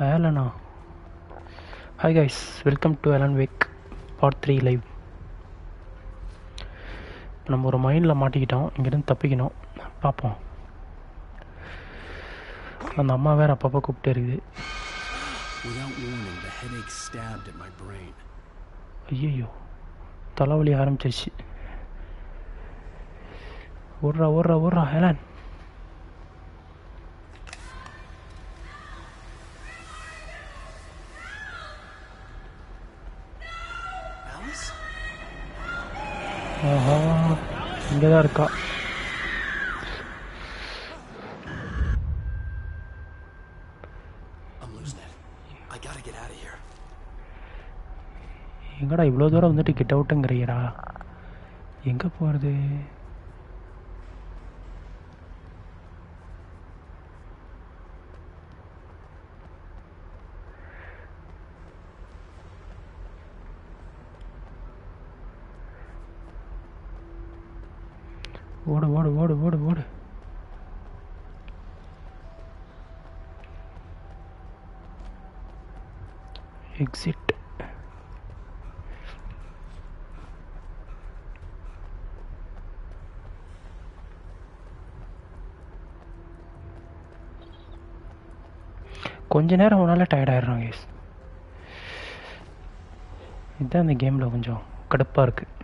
Alana. Hi guys, welcome to Alan Wake Part 3 live. நம்ம ஒரு மைண்டில் மாட்டிக்கிட்டோம், இங்கேருந்து தப்பிக்கணும். பார்ப்போம். அந்த அம்மா வேறு அப்பப்போ கூப்பிட்டே இருக்குது. ஐயோ, தலைவலி ஆரம்பிச்சிருச்சு. ஓடுறா ஓடுறா ஓடுறா ஹேலன். ஆஹா, இங்கே தான் இருக்கா. எங்கடா இவ்வளோ தூரம் வந்துட்டு கிட்ட அவுட்டுங்கிறீரா? எங்கே போகிறது? ஓடு ஓடு ஓடு ஓடு ஓடு. எக்ஸிட். கொஞ்ச நேரம் உன்னால டயர்ட் ஆயிடுறாங்க. இதுதான் இந்த கேமில் கொஞ்சம் கடுப்பாக இருக்குது.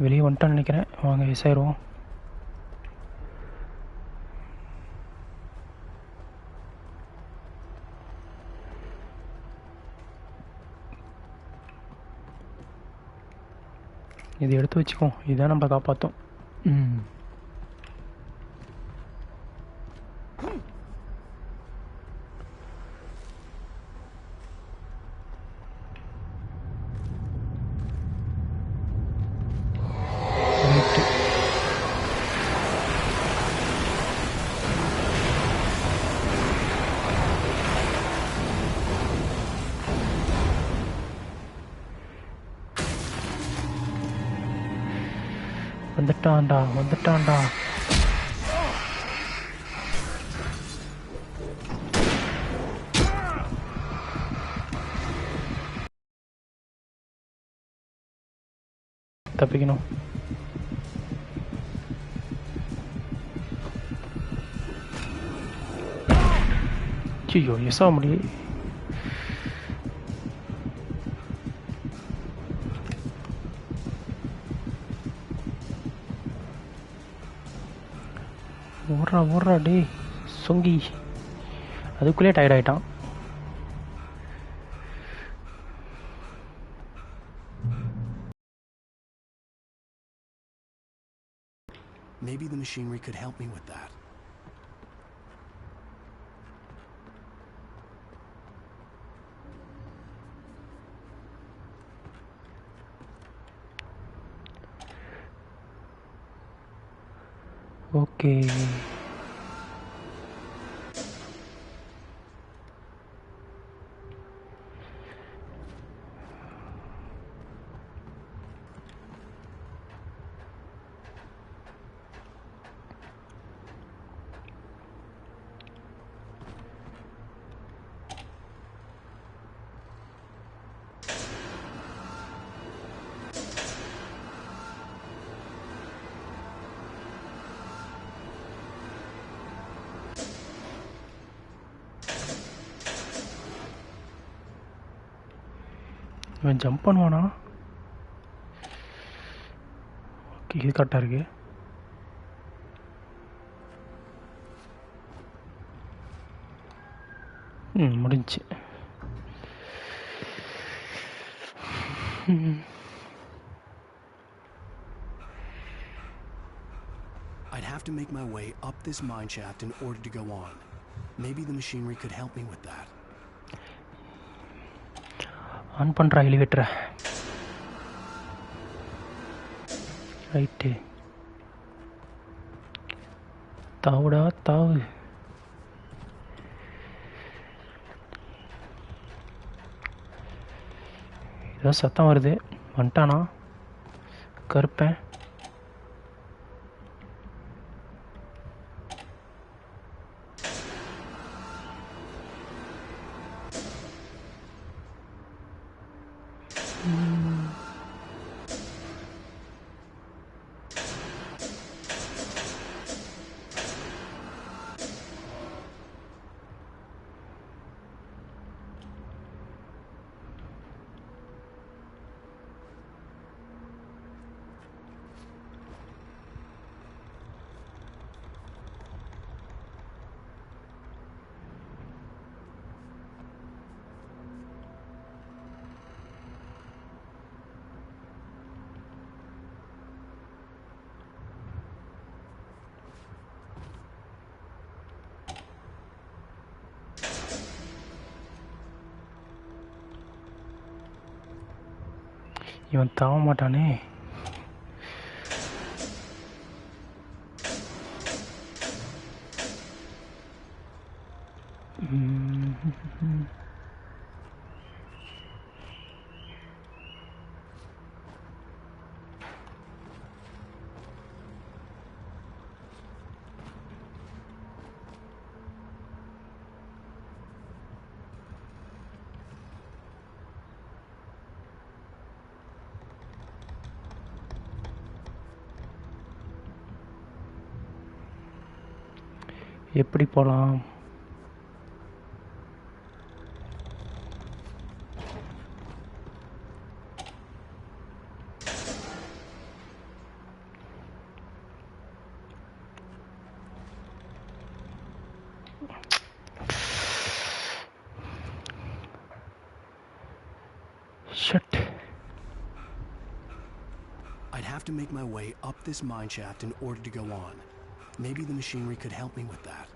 வெளியே வந்துட்டான்னு நினைக்கிறேன். வாங்க எஸ் ஆயிடுவோம். இது எடுத்து வச்சுக்கோ, இதுதான் நம்ம காப்பாற்றும். வந்துட்டான்டா வந்துட்டான்டா. தப்பிக்கணும். ஐயோ, எஸ் ஆக முடியும். ஓடுறா ஓடுறா டே சொங்கி. அதுக்குள்ளே டயர்ட் ஆகிட்டான். Maybe the machinery could help me with that. Okay. இவன் ஜம்ப் பண்ணுவானா? ஓகே, இது கரெக்டாக இருக்கு. முடிஞ்சு. I'd have to make my way up this mine shaft in order to go on. Maybe the machinery could help me with that. On பண்ணுறா எலிவேட்டரை. Right, தாவுடா தாவு. ஏதோ சத்தம் வருது. வந்துட்டானா? கருப்பேன். இவன் தாவ மாட்டானே. எப்படி போகலாம்? Shit. I'd have to make my way up this mine shaft in order to go on. Maybe the machinery could help me with that.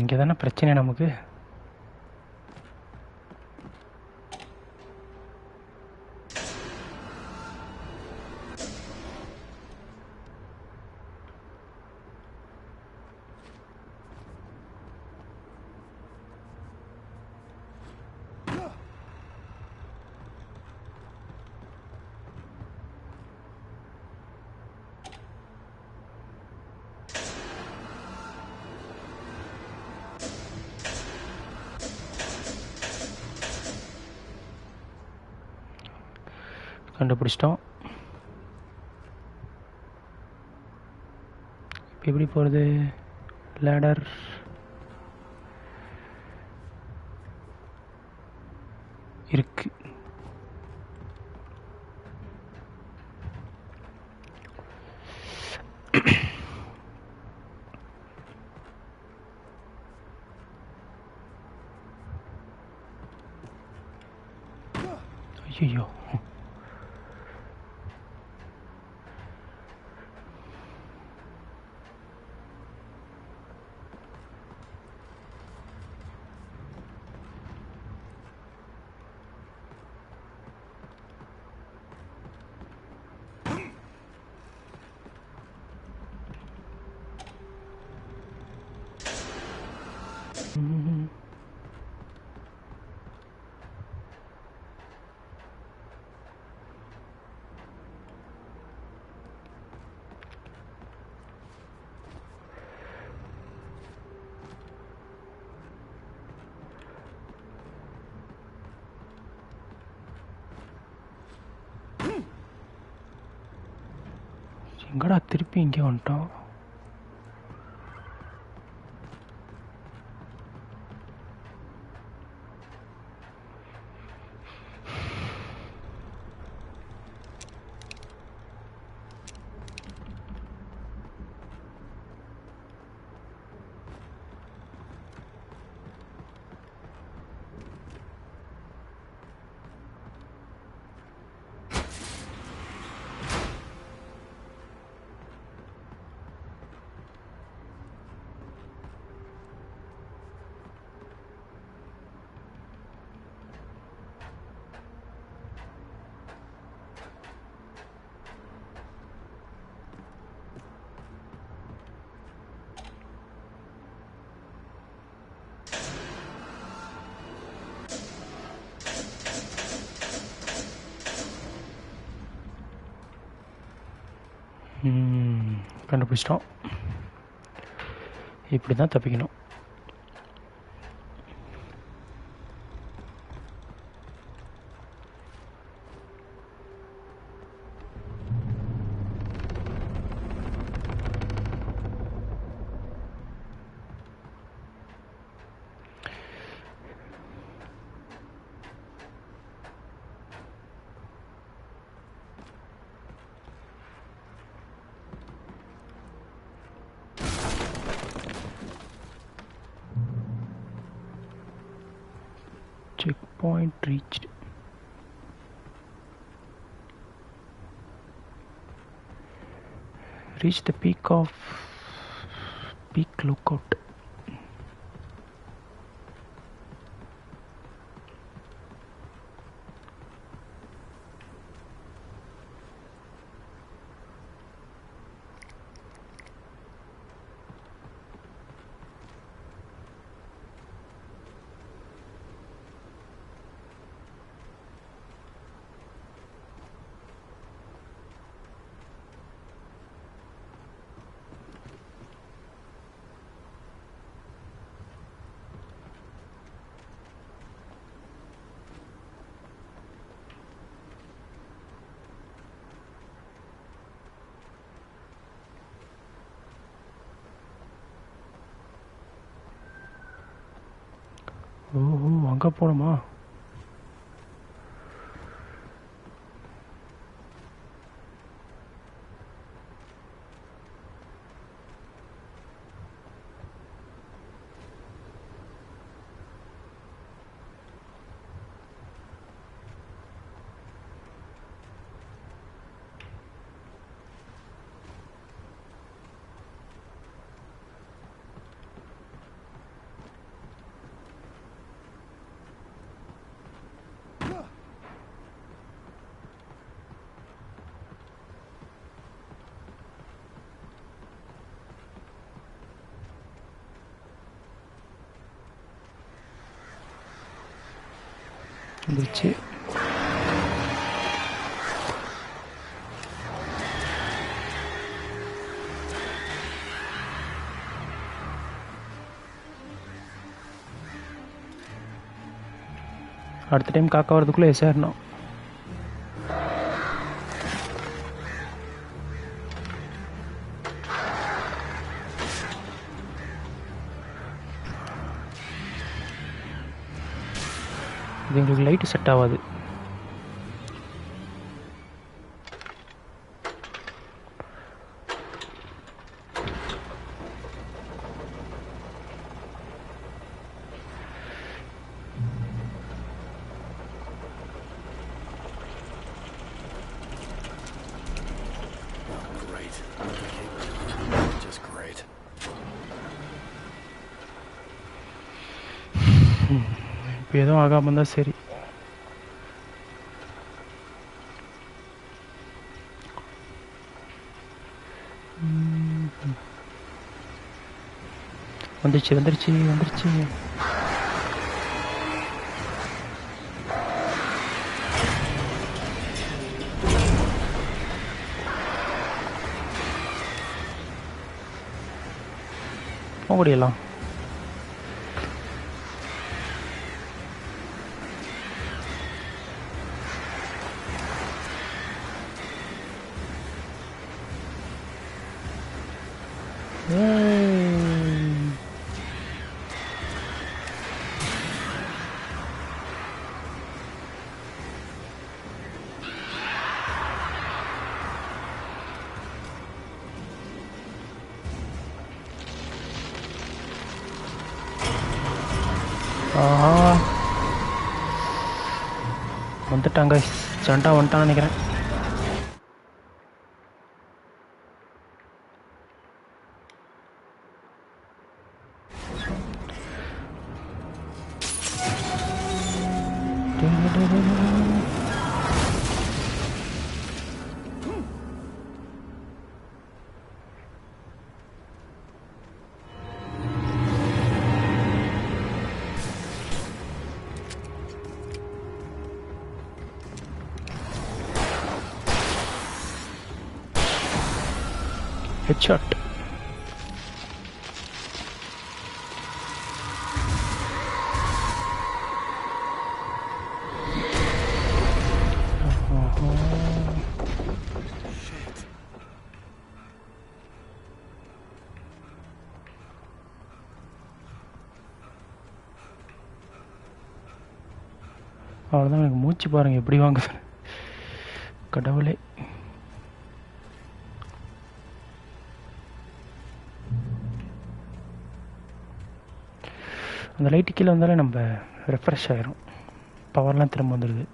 இங்கே தானே பிரச்சனை நமக்கு. கண்டுபிடிச்சிட்டோம். இப்போ எப்படி போகிறது? லேடர் இருக்கு. ஐயோ, எங்கடா திருப்பி இங்கே வந்துட்டோம்? கண்டுபிடிச்சிட்டோம். இப்படி தான் தப்பிக்கணும். Checkpoint reached. Reach the peak lookout. ஓஹோ, அங்கே போகணுமா? வந்துருச்சு. அடுத்த டைம் காக்கா வரதுக்குள்ளே சேரணும். இது எங்களுக்கு லைட்டு செட் ஆகாது. இப்போ எதுவும் ஆகாமல் இருந்தால் சரி. வந்துருச்சு வந்துருச்சு வந்துருச்சு. ஓடிடலாம். வந்துட்டாங்க, சண்டா வந்துட்டான்னு நினைக்கிறேன். ஹெட்ஷாட். அவ்வளோதான். எனக்கு மூச்சு பாருங்கள் எப்படி வாங்குது கடவுளே. அந்த லைட்டு கீழே வந்தாலே நம்ம ரெஃப்ரெஷ் ஆகிரும், பவர்லாம் திரும்ப வந்துடுது.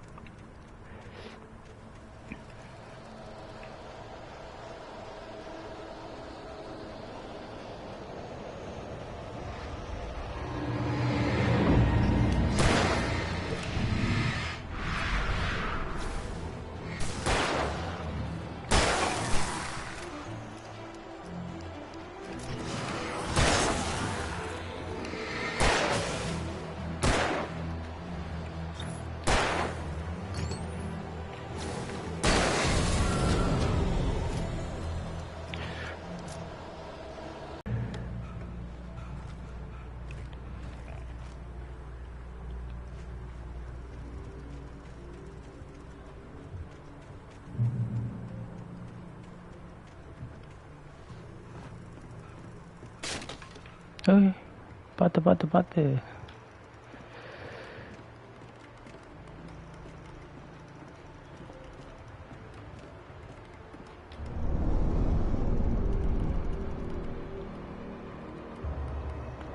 பார்த்து பார்த்து பார்த்து.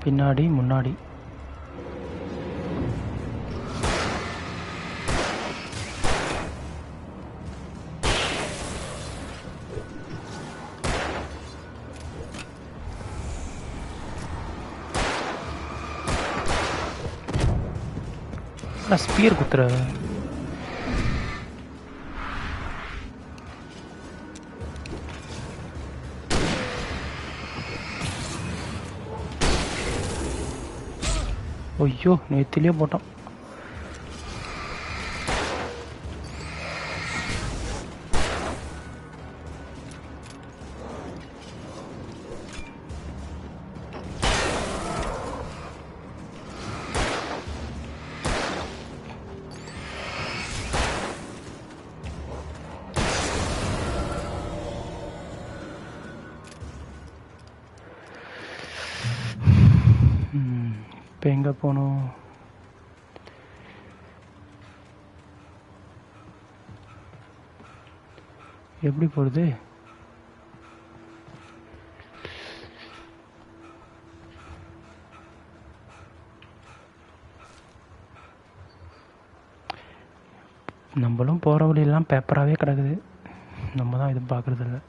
பின்னாடி முன்னாடி. ஸ்பியர் குத்துற. ஐயோ நேத்திலே போட்டான். இப்போ எங்கே போகணும்? எப்படி போகிறது? நம்மளும் போகிற வழியெல்லாம் பேப்பராகவே கிடக்குது, நம்ம தான் எதுவும் பார்க்குறதில்ல.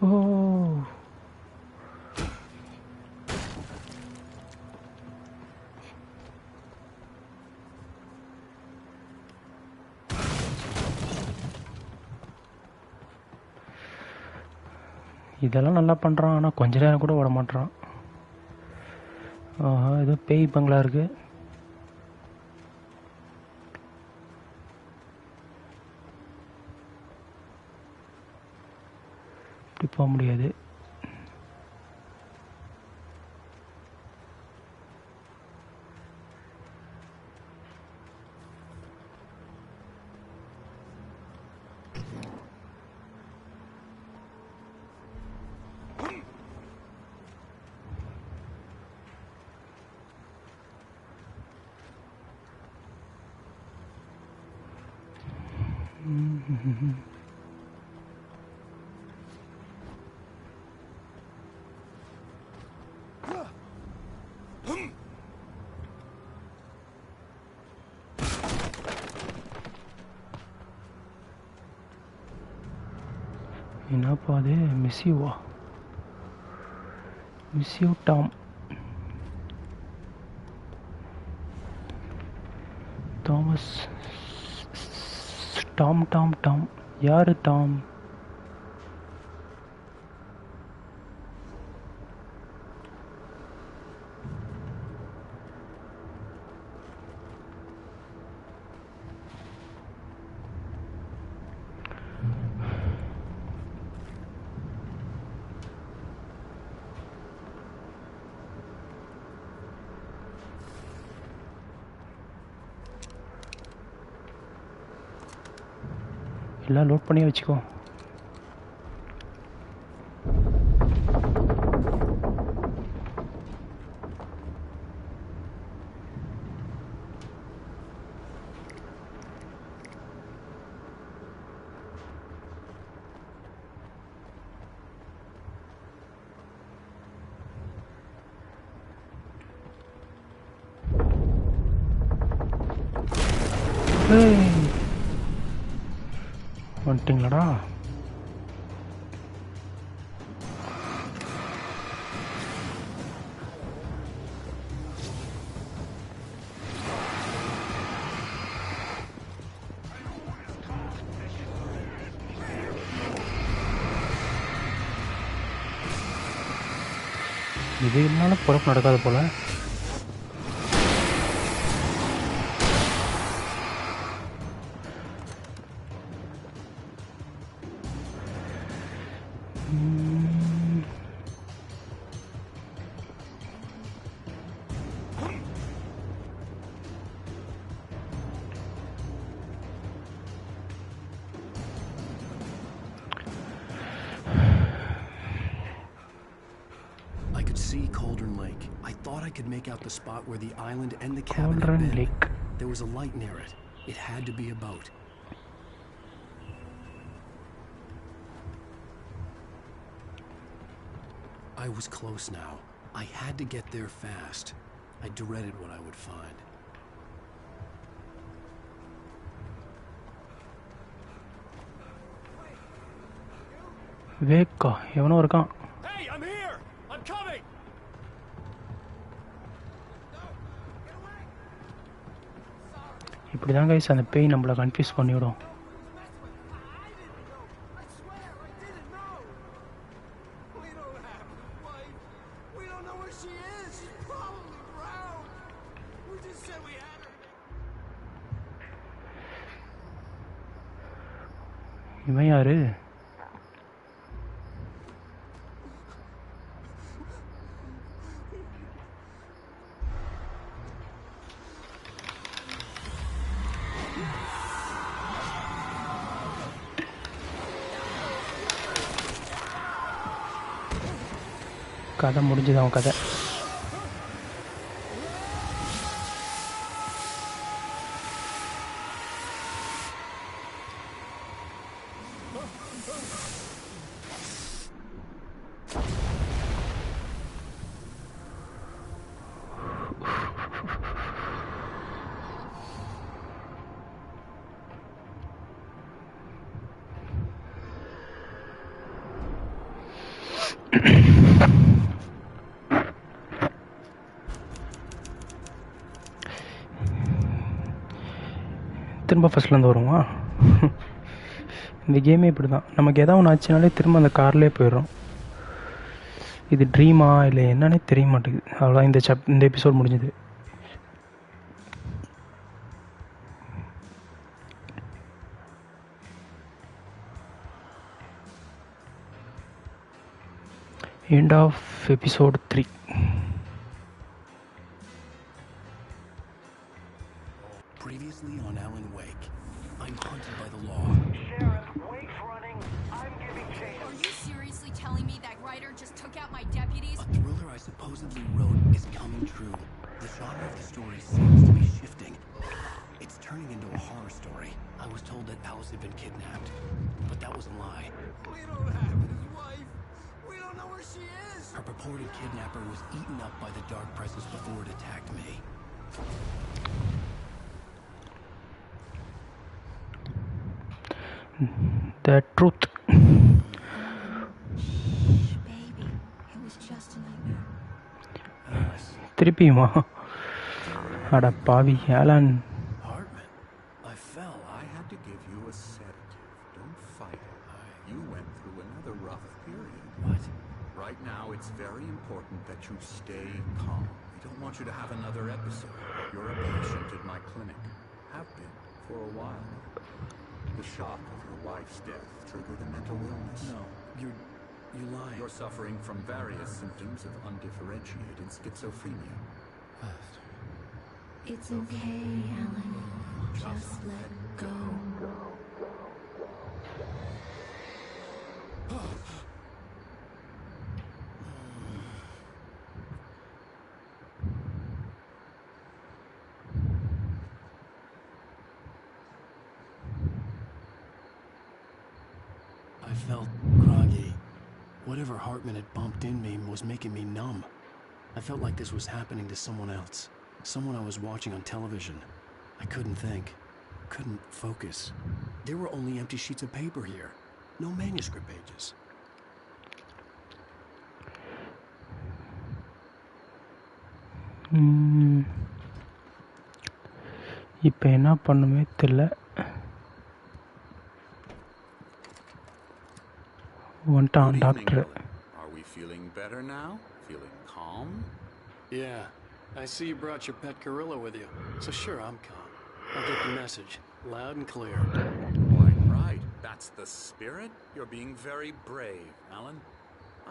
ஓ இதெல்லாம் நல்லா பண்ணுறான், ஆனால் கொஞ்ச நேரம் கூட விட மாட்டான். ஆஹா, ஏதோ பேய் பங்களா இருக்கு. இப்படி போக முடியாது. என்னப்பா அது? மிஸ்யூவா? Miss you Tom. Thomas. Tom Tom Tom. யாரு டாம்? எல்லாம் லோட் பண்ணி வச்சுக்கோ. வந்துட்டிங்களாடா? இது என்னால பொறுப்பு நடக்காது போல. I could see Cauldron Lake. I thought I could make out the spot where the island and the cabin had Cauldron been. Lake. There was a light near it. It had to be a boat. I was close now. I had to get there fast. I dreaded what I would find. வேக்கா எவனோ இருக்கான். Hey, I'm here. I'm coming. இப்படி தான் guys அந்த பேய் நம்மளை confuse பண்ணிவிடும். இவன் யாரு? கதை முடிஞ்சுது அவன் கதை. திரும்ப ஃபஸ்ட்லேருந்து வருமா? இந்த கேமே இப்படி தான். நமக்கு எதாவது ஒன்று ஆச்சுனாலே திரும்ப அந்த கார்லேயே போயிடுறோம். இது ட்ரீமா இல்லை என்னன்னே தெரிய மாட்டேங்குது. அவ்வளோதான், இந்த எபிசோட் முடிஞ்சுது. End of episode 3. Previously on Alan Wake, I'm hunted by the law. Sheriff, Wake's running. I'm giving chase. Are you seriously telling me that writer just took out my deputies? A thriller I supposedly wrote is coming true. The genre of the story seems to be shifting. It's turning into a horror story. I was told that Alice had been kidnapped, but that was a lie. We don't have his wife. We don't know where she is. Her purported kidnapper was eaten up by the dark presence before it attacked me. The truth. திருப்பியுமா? அட பாவி Alan. Hartman, I fell. I had to give you a sedative. Don't fight it. You went through another rough period. What? Right now, it's very important that you stay calm. I don't want you to have another episode. You're a patient at my clinic. Have been for a while. The shock of your wife's death triggered a mental illness. No, you lied. You're suffering from various symptoms of undifferentiated schizophrenia. It's okay, Alan. Just let go. I felt groggy. Whatever Hartman had bumped in me was making me numb. I felt like this was happening to someone else. Someone I was watching on television. I couldn't think. Couldn't focus. There were only empty sheets of paper here. No manuscript pages. இப்போ என்ன பண்ணுமே தெரியல. வந்துட்டான் Good evening, doctor. Alan. Are we feeling better now? Feeling calm? Yeah, I see you brought your pet gorilla with you. So sure, I'm calm. I'll get the message. Loud and clear. Quite right. That's the spirit. You're being very brave, Alan.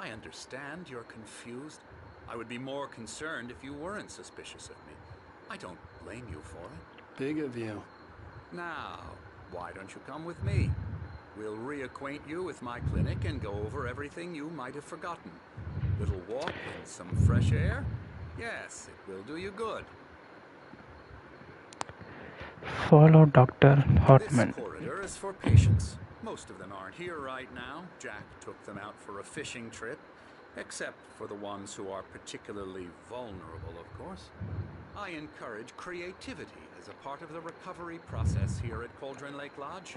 I understand you're confused. I would be more concerned if you weren't suspicious of me. I don't blame you for it. Big of you. Now, why don't you come with me? We'll reacquaint you with my clinic and go over everything you might have forgotten. Little walk in some fresh air? Yes, it will do you good. Follow Dr. Hartman. This corridor is for patients. Most of them aren't here right now. Jack took them out for a fishing trip, except for the ones who are particularly vulnerable, of course. I encourage creativity as a part of the recovery process here at Cauldron Lake Lodge.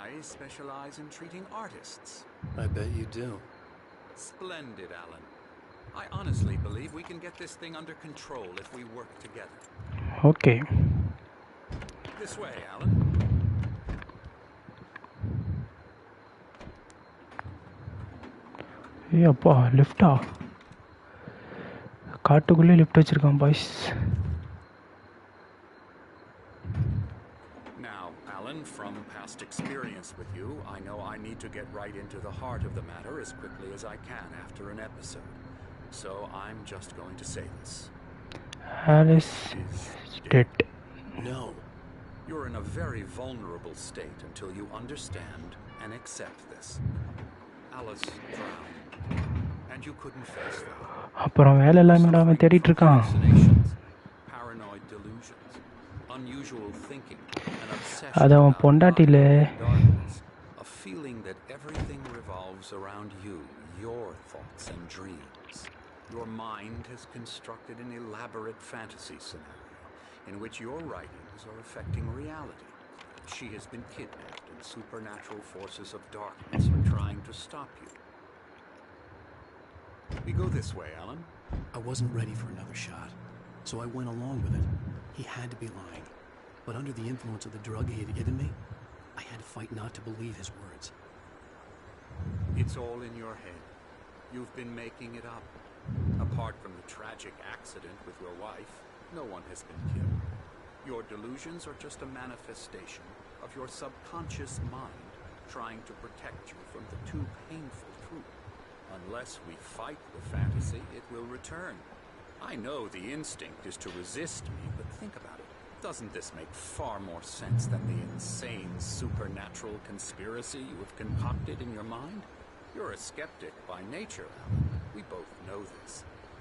I specialize in treating artists. I bet you do. Splendid, Alan. I honestly believe we can get this thing under control if we work together. Okay. This way, Alan. ஏய் அப்பா லிஃப்டா? காட்டுக்குள்ளே lift வச்சிருக்கான் boys. Now, Alan, from past experience with you, I know I need to get right into the heart of the matter as quickly as I can after an episode. So I'm just going to say this. Alice is dead. No. You're in a very vulnerable state until you understand and accept this. Alice drowned, and you couldn't face that. அப்புறம் வேலை இல்லாமல் அவன் தேடிட்டு இருக்கான். Hallucinations, paranoid delusions, unusual thinking, an obsession அது அவன் about பொண்டாட்டில. darkness, a feeling that everything revolves around you, your thoughts and dreams. Your mind has constructed an elaborate fantasy scenario in which your writings are affecting reality. She has been kidnapped and supernatural forces of darkness are trying to stop you. We go this way, Alan. I wasn't ready for another shot, so I went along with it. He had to be lying. But under the influence of the drug he had given me, I had to fight not to believe his words. It's all in your head. You've been making it up. Apart from the tragic accident with your wife, no one has been killed. Your delusions are just a manifestation of your subconscious mind trying to protect you from the too painful truth. Unless we fight the fantasy, it will return. I know the instinct is to resist me, but think about it. Doesn't this make far more sense than the insane supernatural conspiracy you have concocted in your mind? You're a skeptic by nature, Alan. We both know this.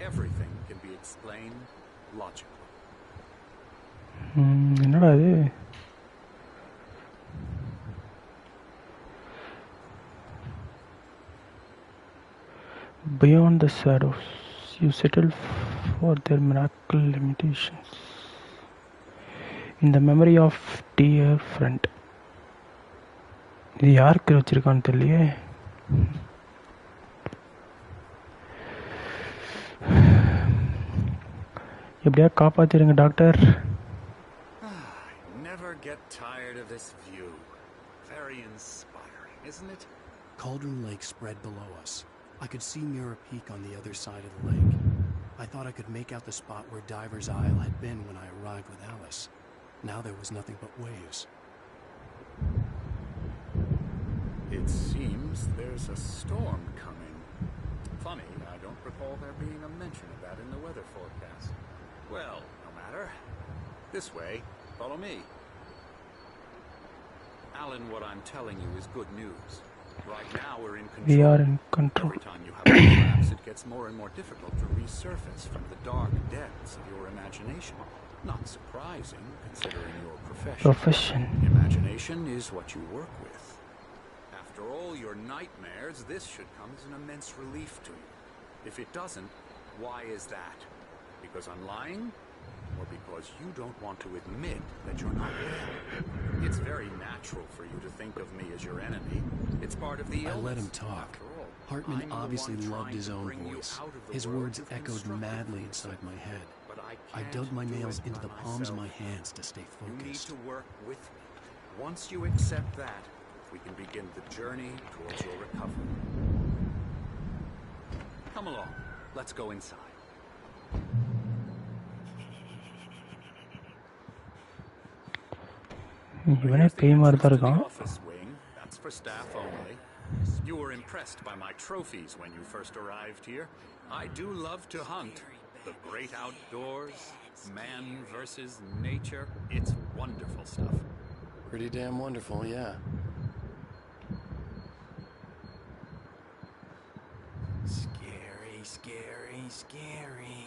Everything can be explained logically. என்னடா இது? Beyond the shadows, you settle for their miracle limitations. In the memory of dear friend. இது யாருக்கு வச்சிருக்கான்னு தெரியலையே. எப்படியா காப்பாற்றிடுங்க doctor. Never get tired of this view. Very inspiring, isn't it? Cauldron Lake spread below us. I could see Mirror Peak on the other side of the lake. I thought I could make out the spot where Diver's Isle had been when I arrived with Alice. Now there was nothing but waves. It seems there's a storm coming. Funny, I don't recall there being a mention of that in the weather forecast. Well, no matter. This way. Follow me. Alan, what I'm telling you is good news. Right now we're in control. We are in control. Every time you have a relapse, it gets more and more difficult to resurface from the dark depths of your imagination. Not surprising, considering your profession. Imagination is what you work with. After all your nightmares, this should come as an immense relief to you. If it doesn't, why is that? Because I'm lying? Or because you don't want to admit that you're not well? It's very natural for you to think of me as your enemy. It's part of the illness. I let him talk. Hartman obviously loved his own voice. His words echoed madly inside my head. I dug my nails into the palms of my hands to stay focused. You need to work with me. Once you accept that, we can begin the journey towards your recovery. Come along. Let's go inside. இவனே பேய் மாதிரி தான் இருக்கான். That's for staff only. You were impressed by my trophies when you first arrived here. I do love to hunt. The great outdoors, man versus nature. It's wonderful stuff. Pretty damn wonderful, yeah. Scary, scary, scary.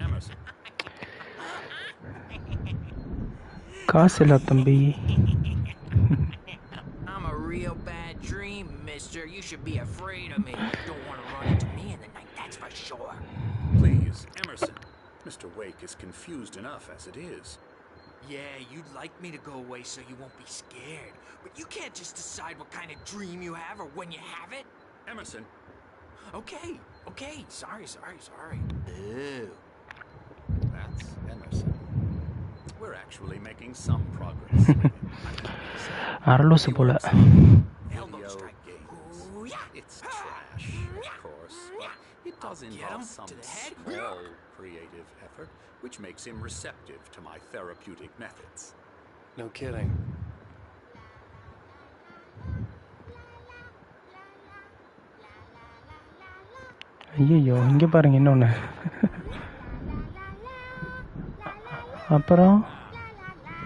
Emerson. காசு இல்ல தம்பி. I'm a real bad dream, mister. You should be afraid of me. Don't want to run into me in the night, that's for sure. Please, Emerson. Mr. Wake is confused enough as it is. Yeah, you'd like me to go away so you won't be scared. But you can't just decide what kind of dream you have or when you have it. Emerson. Okay. Sorry. Ew. That's Emerson. We're actually making some progress. அரலூசு போல. Elbow strike. Ooh, yeah. It's trash, of course, but it does involve some small creative effort, which makes him receptive to my therapeutic methods. No kidding. ஐயோ இங்கே பாருங்க இன்னொன்று. அப்புறம்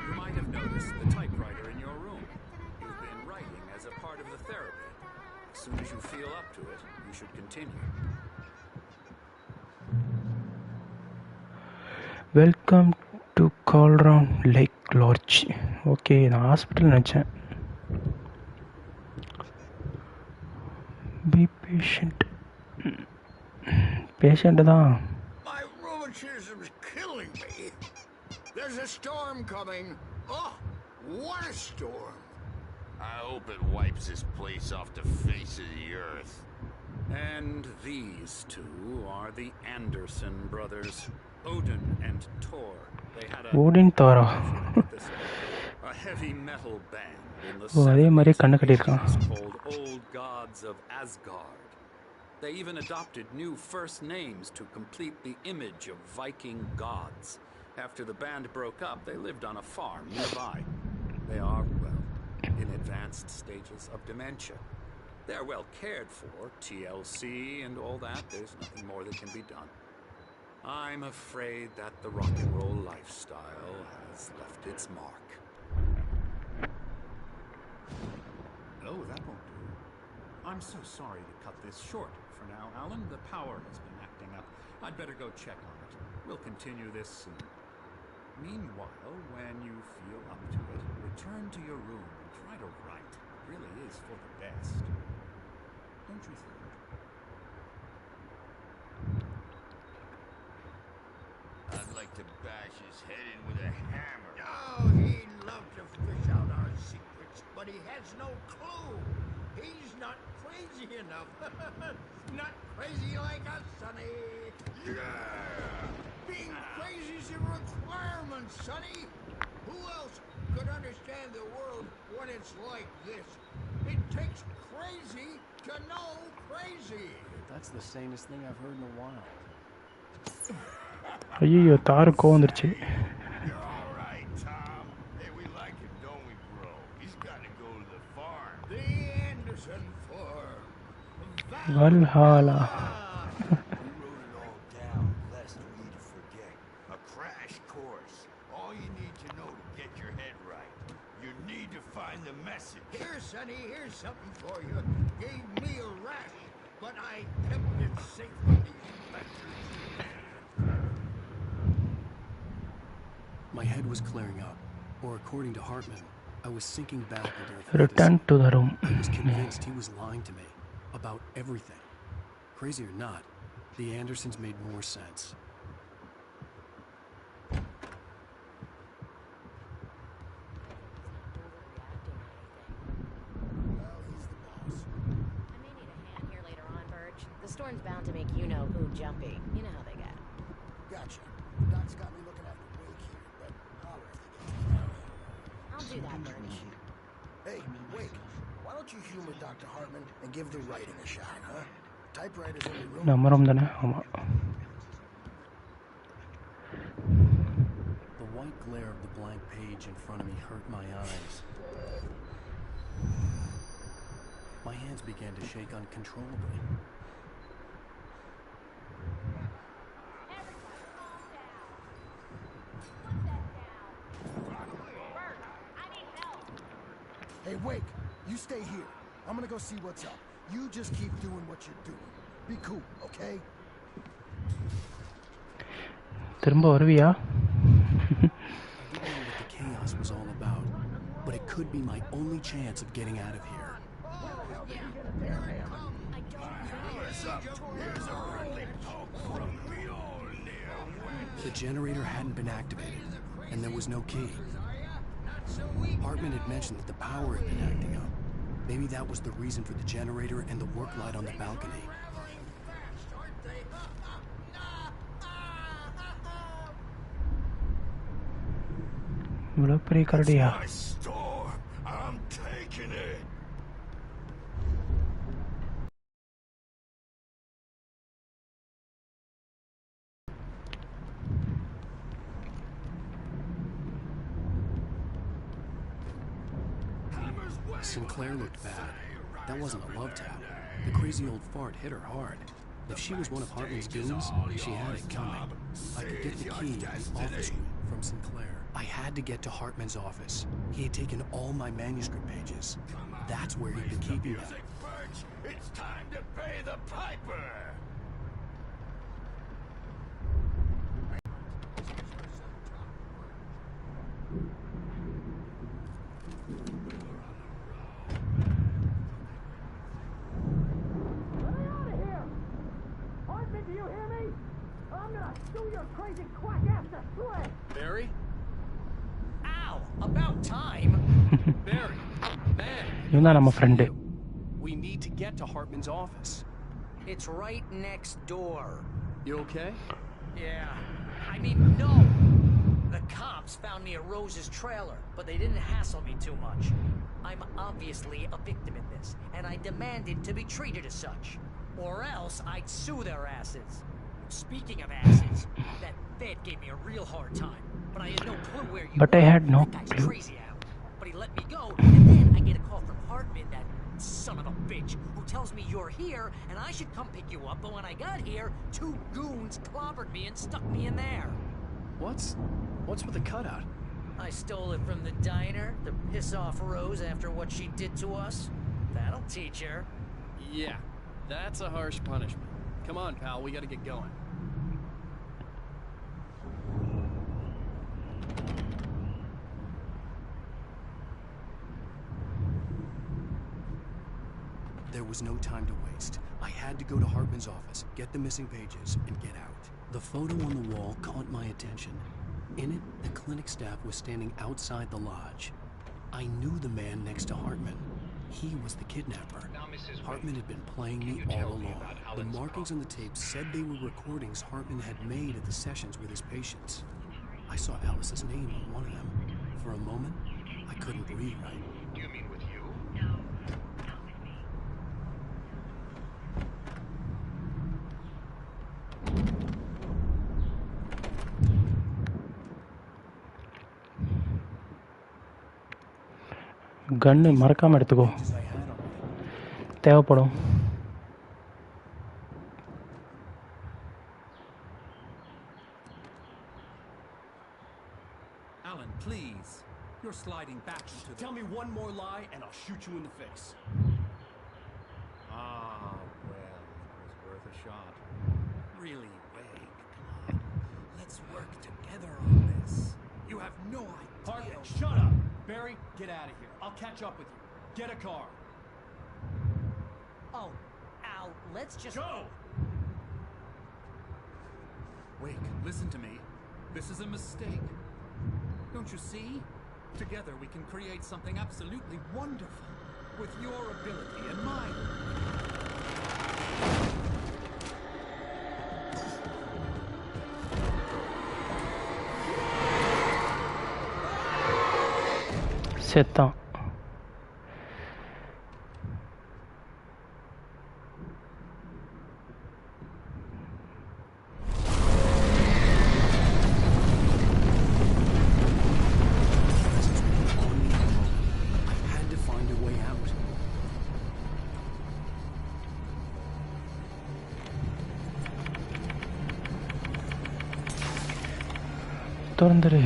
You might have noticed the typewriter in your room. You've been writing as a part of the therapy. As soon as you feel up to it, you should continue. Welcome to கால்ரவுன் lake lodge. Okay நான் hospital நினச்சேன். Be patient. Patient தான். My rheumatism's killing me. There's a storm coming. Oh, what a storm. I hope it wipes this place off the face of the earth. And these two are the Anderson brothers, Odin and Thor. They had Odin Thor. a heavy metal band in the அதே மாதிரி கண்ணு கட்டியிருக்கான். called Old Gods of Asgard. They even adopted new first names to complete the image of Viking gods. After the band broke up, they lived on a farm nearby. They are, well, in advanced stages of dementia. They're well cared for, TLC and all that. There's nothing more that can be done. I'm afraid that the rock and roll lifestyle has left its mark. Oh, that won't do. I'm so sorry to cut this short for now, Alan. The power has been acting up. I'd better go check on it. We'll continue this soon. Meanwhile, when you feel up to it, return to your room and try to write. It really is for the best. Don't you think? I'd like to bash his head in with a hammer. Oh, he'd love to fish out our secrets, but he has no clue. He's not crazy enough. Not crazy like us, Sonny. Yeah! Being crazy's a requirement, Sonny. Who else could understand the world when it's like this? It takes crazy to know crazy. That's the sanest thing I've heard in a while. ஐயோ தாரு கோவம் வந்துருச்சு. You're all right, Tom. Hey, we like him, don't we, bro? He's got to go to the farm. The Anderson farm. Valhalla. We wrote it all down, lest we forget. A crash course. All you need to know to get your head right. You need to find the message. Here, Sonny, here's something for you. Gave me a rash, but I kept it safe from these bastards. My head was clearing up, or according to Hartman, I was sinking back into a Return fantasy. to the room. I was convinced he was lying to me about everything. Crazy or not, the Andersons made more sense. The storm's bound to make you-know-who jumpy. You know how they get. Gotcha. Doc's got me looking after Wake here, but holler if you get down. I'll do that, Birch. Hey, Wake, why don't you humor Dr. Hartman and give the writing a shot, huh? Typewriter's in the room. நம்ம room தானே? ஆமாம். The white glare of the blank page in front of me hurt my eyes. My hands began to shake uncontrollably. Hey, Wake, you stay here. I'm gonna go see what's up. You just keep doing what you're doing. Be cool, okay? திரும்ப வருவியா? I didn't know what the chaos was all about, but it could be my only chance of getting out of here. The generator hadn't been activated, and there was no key. Hartman had mentioned that the power had been acting up. Maybe that was the reason for the generator and the work light on the balcony. இவ்வளோ பெரிய கரடியா? My store. I'm taking it. Sinclair looked bad. That wasn't a love tap. The crazy old fart hit her hard. If she was one of Hartman's goons, she had it coming. I could get the key to the office room from Sinclair. I had to get to Hartman's office. He had taken all my manuscript pages. That's where he'd been keeping them. It's time to pay the piper. Barry? Ow! About time! Barry, man! இவன் தான் நம்ம friend. We need to get to Hartman's office. It's right next door. You okay? Yeah. I mean, no! The cops found me at Rose's trailer, but they didn't hassle me too much. I'm obviously a victim in this, and I demanded to be treated as such. Or else I'd sue their asses. Speaking of asses, that Fed gave me a real hard time, but I had no clue where you But were. I had no That guy's clue. crazy out. But he let me go, and then I get a call from Hartman, that son of a bitch, who tells me you're here, and I should come pick you up, but when I got here, 2 goons clobbered me and stuck me in there. What's with the cutout? I stole it from the diner to piss off Rose after what she did to us. That'll teach her. Yeah, that's a harsh punishment. Come on, pal, we gotta get going. There was no time to waste. I had to go to Hartman's office, get the missing pages, and get out. The photo on the wall caught my attention. In it, the clinic staff was standing outside the lodge. I knew the man next to Hartman. He was the kidnapper. Hartman had been playing me all along. The markings on the tape said they were recordings Hartman had made at the sessions with his patients. I saw Alice's name on one of them. For a moment, I couldn't breathe right. Do you mean with you? No, not with me. கன்னு மறக்காம எடுத்துக்கோ, தேவைப்படும். Alan, please. You're sliding back into the... Tell me one more lie and I'll shoot you in the face. Ah, well, it was worth a shot. Really, Wake, come on. Let's work together on this. You have no idea... Hartman, shut up! Barry, get out of here. I'll catch up with you. Get a car. Oh, Al, let's just... Go! Wake, listen to me. This is a mistake. Don't you see? Together we can create something absolutely wonderful. With your ability and mine. செத்தான். திறந்துரு.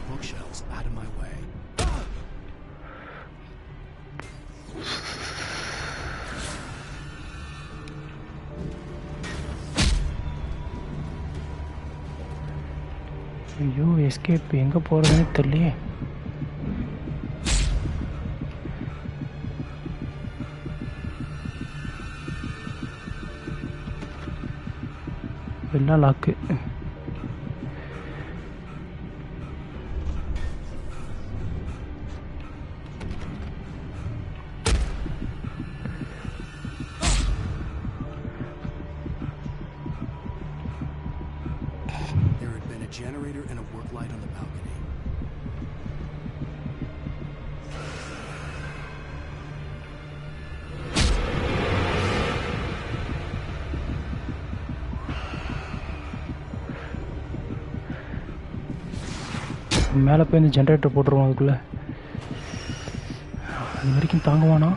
Bookshelves out of my way. ஐயோ, escape எங்கே போகிறதுன்னு தெரியலையே. எல்லாம் lock. Generator and a work light on the balcony. மேலே போய் இந்த generator போட்டுருவோம். அதுக்குள்ளே அது வரைக்கும் தாங்குவானா?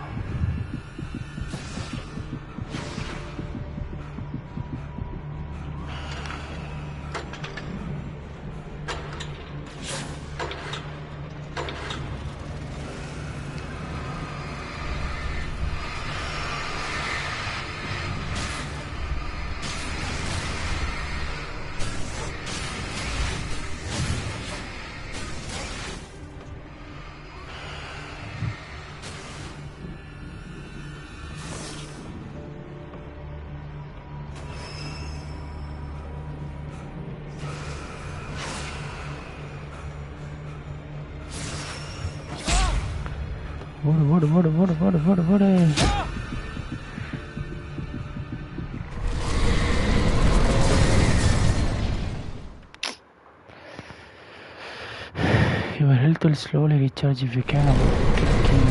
ஓடு ஓடு ஓடு ஓடு ஓடு ஓடு ஓடு. Your health will slowly recharge if you can avoid clicking.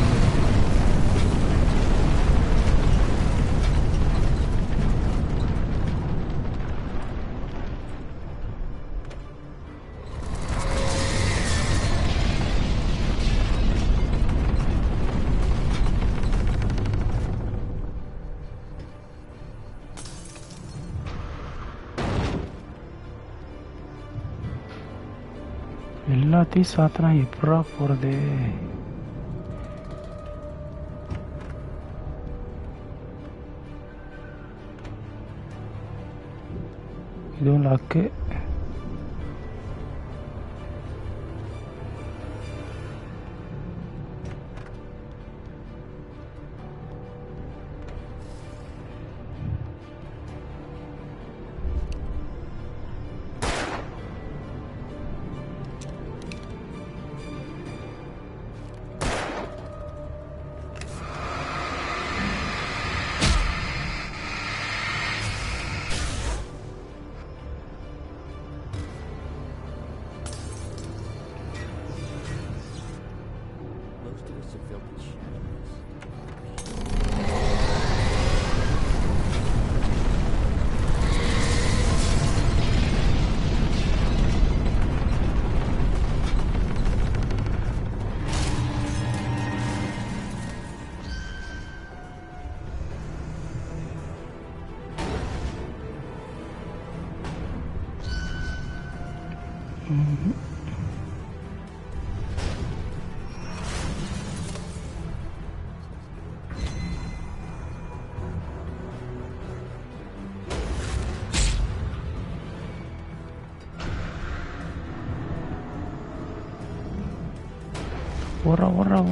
எல்லாத்தையும் சாத்தினா எப்படா போகிறது? இதுவும் லாக்கு.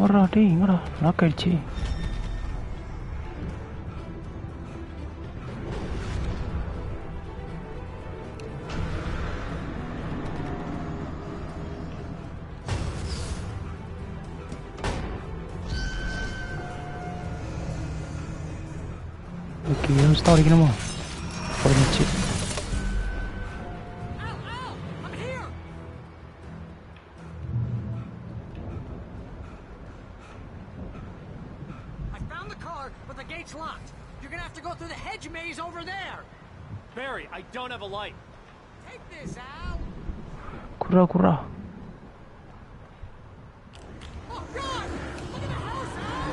ஓடுறா டேய் எங்கடா லாக் ஆயிடுச்சு. ஓகே யூஸ் தான் அடிக்கணுமா? உடஞ்சிச்சு. Barry, I don't have a light. Take this, Al. குர்ரா Oh God! Look at the house, Al.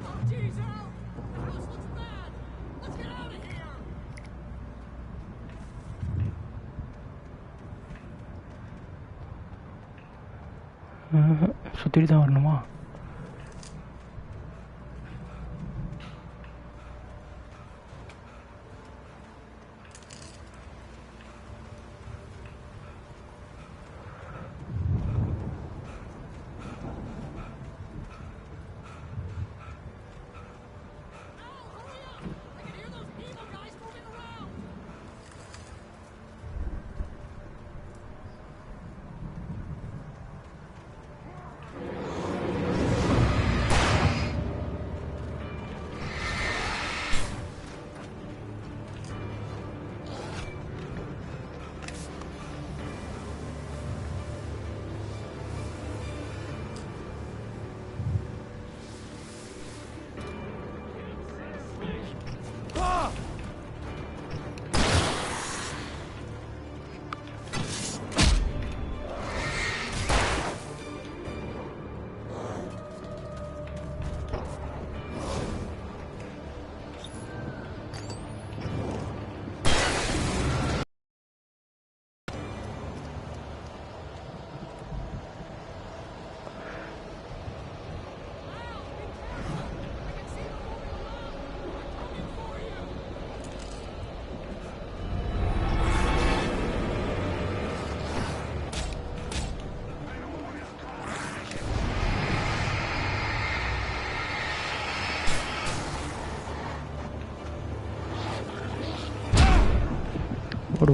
Oh jeez, Al. The house looks bad. Let's get out of here. சுற்றிட்டு தான் வரணுமா?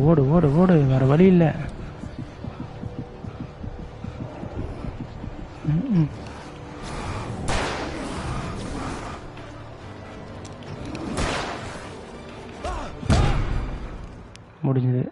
ஓடு வேற வழி இல்லை. முடிஞ்சது.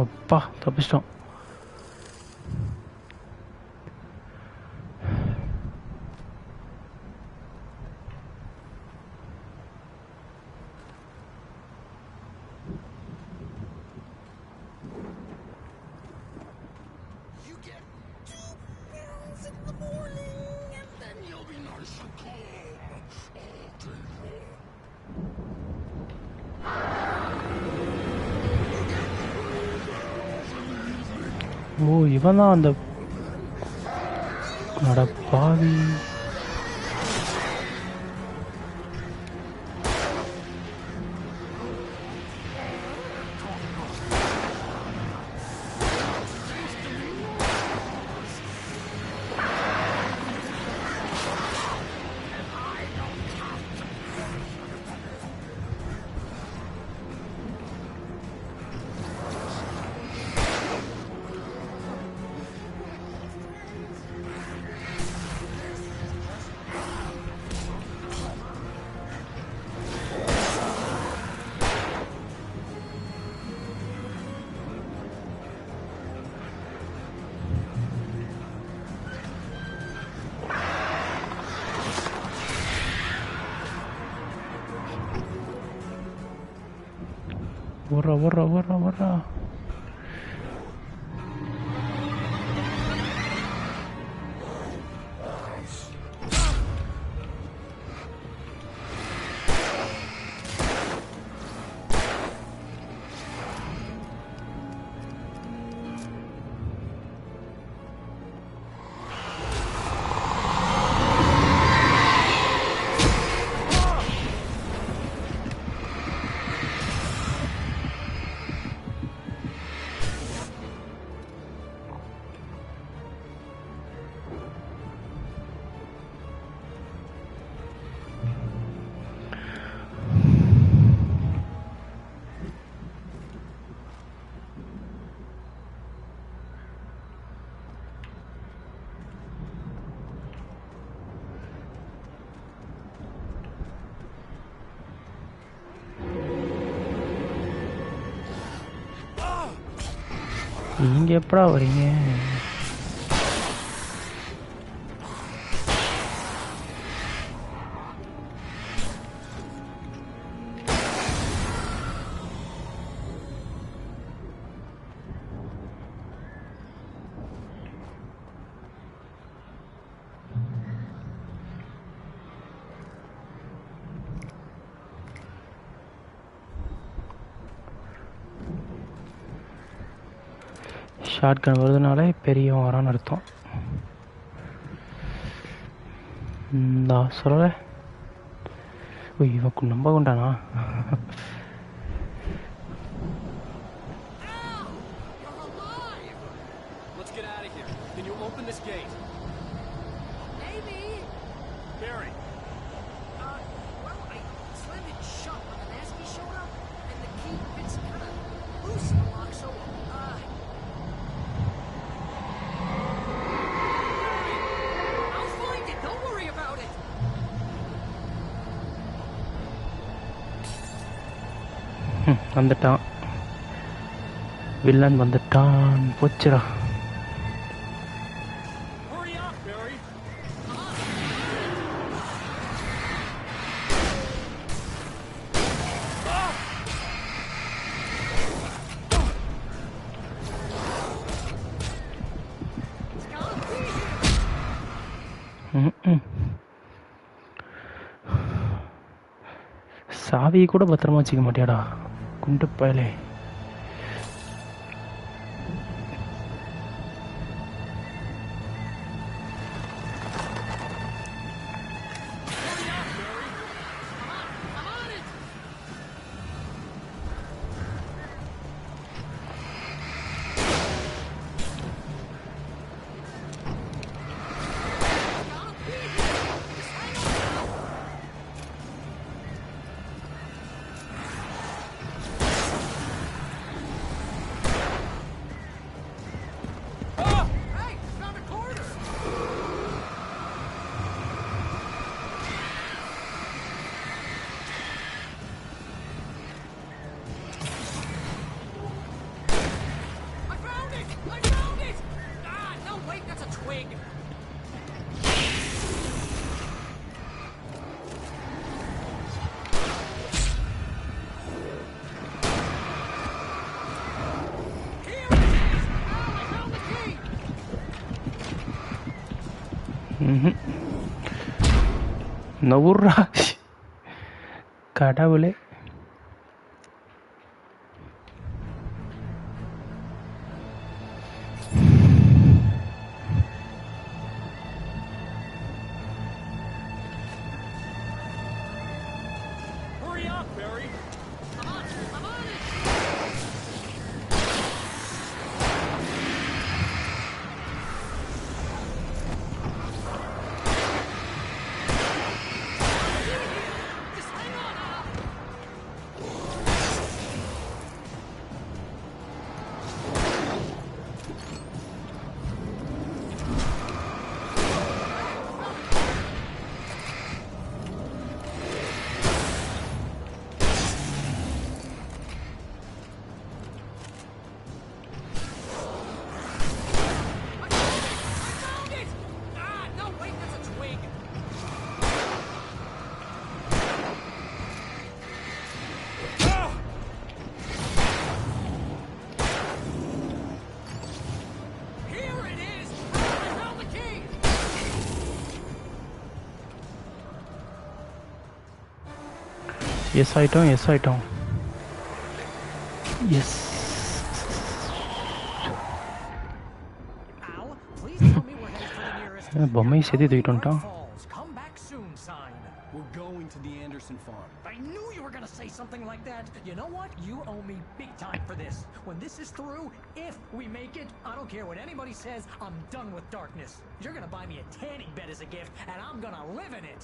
அப்பா தப்பிச்சிட்டோம். ஓ இவன் தான் அந்த அட பாவி. வர்றா. நீங்க எப்படா வரீங்க? ஷார்ட் கன் வருதுனாலே பெரியவன் வரான்னு அர்த்தம். சொல்லலை. ஓ இவன் நம்ப கொண்டானா? Let's get out of here. Can you open this gate? Maybe. Barry. Well, I slammed it shut when the Nasty showed up, and the key fits kind of loose in the lock, so, I'll find it. Don't worry about it. வந்துட்டான் villain, வந்துட்டான். போச்சுடா. Hurry up, Barry. சாவியை கூட பத்திரமா வச்சுக்க மாட்டியாடா குண்டு பயலே. நவுர்றா கடவுளே. Hurry up, Barry! I'm on it! I'm on it! Just hang on, Al! எஸ் ஆயிட்டோம், எஸ் ஆயிட்டோம், எஸ். பொம்மை சேர்த்து தூக்கிட்டு வந்துட்டான். We're going to the Anderson farm. I knew you were gonna say something like that. You know what? You owe me big time for this. When this is through, if we make it, I don't care what anybody says, I'm done with darkness. You're gonna buy me a tanning bed as a gift, and I'm gonna live in it.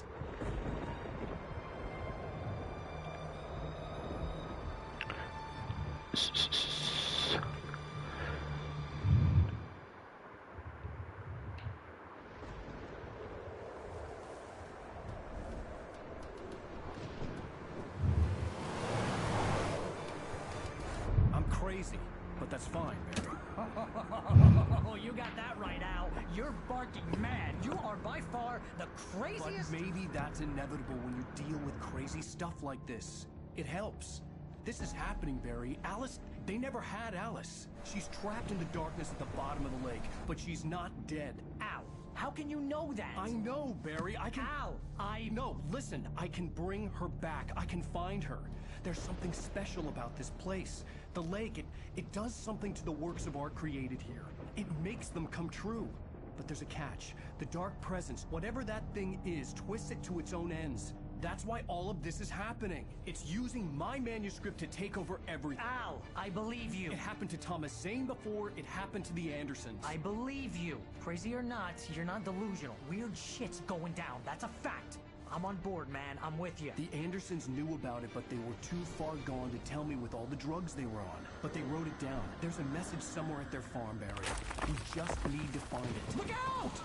I'm crazy, but that's fine, Barry. Oh, you got that right, Al. You're barking mad. You are by far the craziest. But maybe that's inevitable when you deal with crazy stuff like this. It helps. This is happening, Barry. Alice, they never had Alice. She's trapped in the darkness at the bottom of the lake, but she's not dead. Al, how can you know that? I know, Barry. I can... Al, No, listen. I can bring her back. I can find her. There's something special about this place. The lake, it does something to the works of art created here. It makes them come true. But there's a catch. The dark presence, whatever that thing is, twists it to its own ends. That's why all of this is happening. It's using my manuscript to take over everything. Al, I believe you. It happened to Thomas Zane before, it happened to the Andersons. I believe you. Crazy or not, you're not delusional. Weird shit's going down. That's a fact. I'm on board, man. I'm with you. The Andersons knew about it, but they were too far gone to tell me with all the drugs they were on. But they wrote it down. There's a message somewhere at their farm, Barry. We just need to find it. Look out!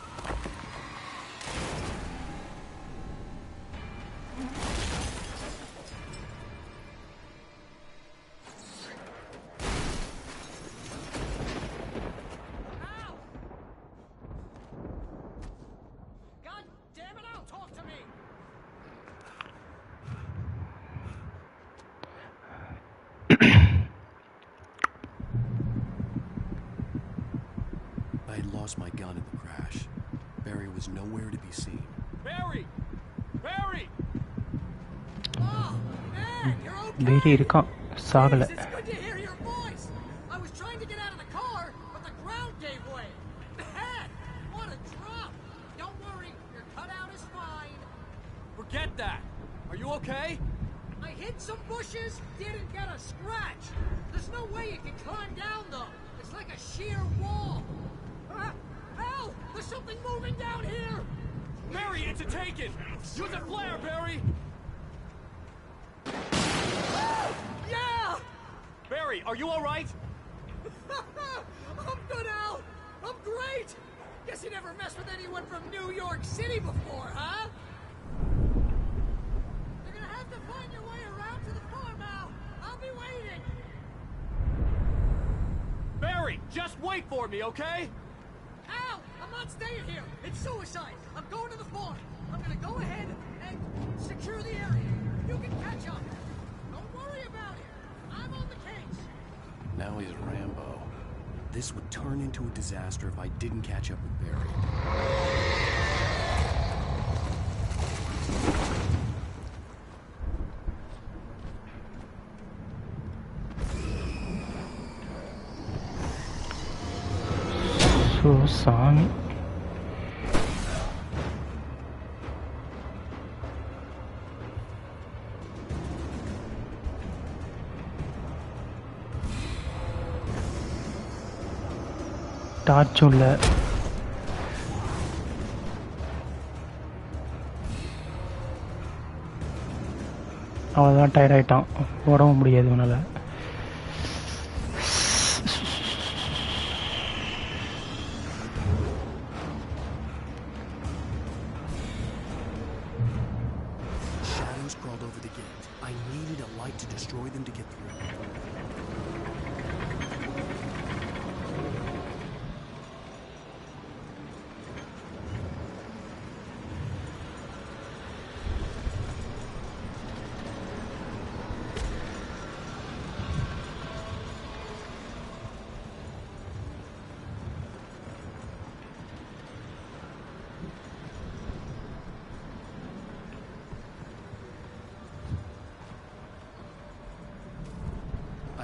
God damn it, Al, talk to me! I had lost my gun in the crash. Barry was nowhere to be seen. Barry! Barry! Oh, man, you're okay! பேரி இருக்கான், சாகல. It's good to hear your voice. I was trying to get out of the car, but the ground gave way. Man, what a drop! Don't worry, your cutout is fine. Forget that! Are you okay? I hit some bushes, didn't get a scratch. There's no way you can climb down, though. It's like a sheer wall. Al, there's something moving down here. Barry, it's a taken! Use a flare, Barry! Yeah! Barry, are you alright? I'm good, Al. I'm great. Guess you never messed with anyone from New York City before, huh? You're gonna have to find your way around to the farm, Al. I'll be waiting. Barry, just wait for me, okay? Al, I'm not staying here. It's suicide. I'm going to the farm. I'm gonna go ahead and secure the area. You can catch up. Don't worry about it. I'm on the case. Now he's Rambo. This would turn into a disaster if I didn't catch up with Barry. ஓ சாமி. டார்ச்சும் இல்லை. அவ்வளோதான், tired ஆகிட்டான், உடம்பு முடியாது இவனால். Shadows crawled over the gate. I needed a light to destroy them to get through.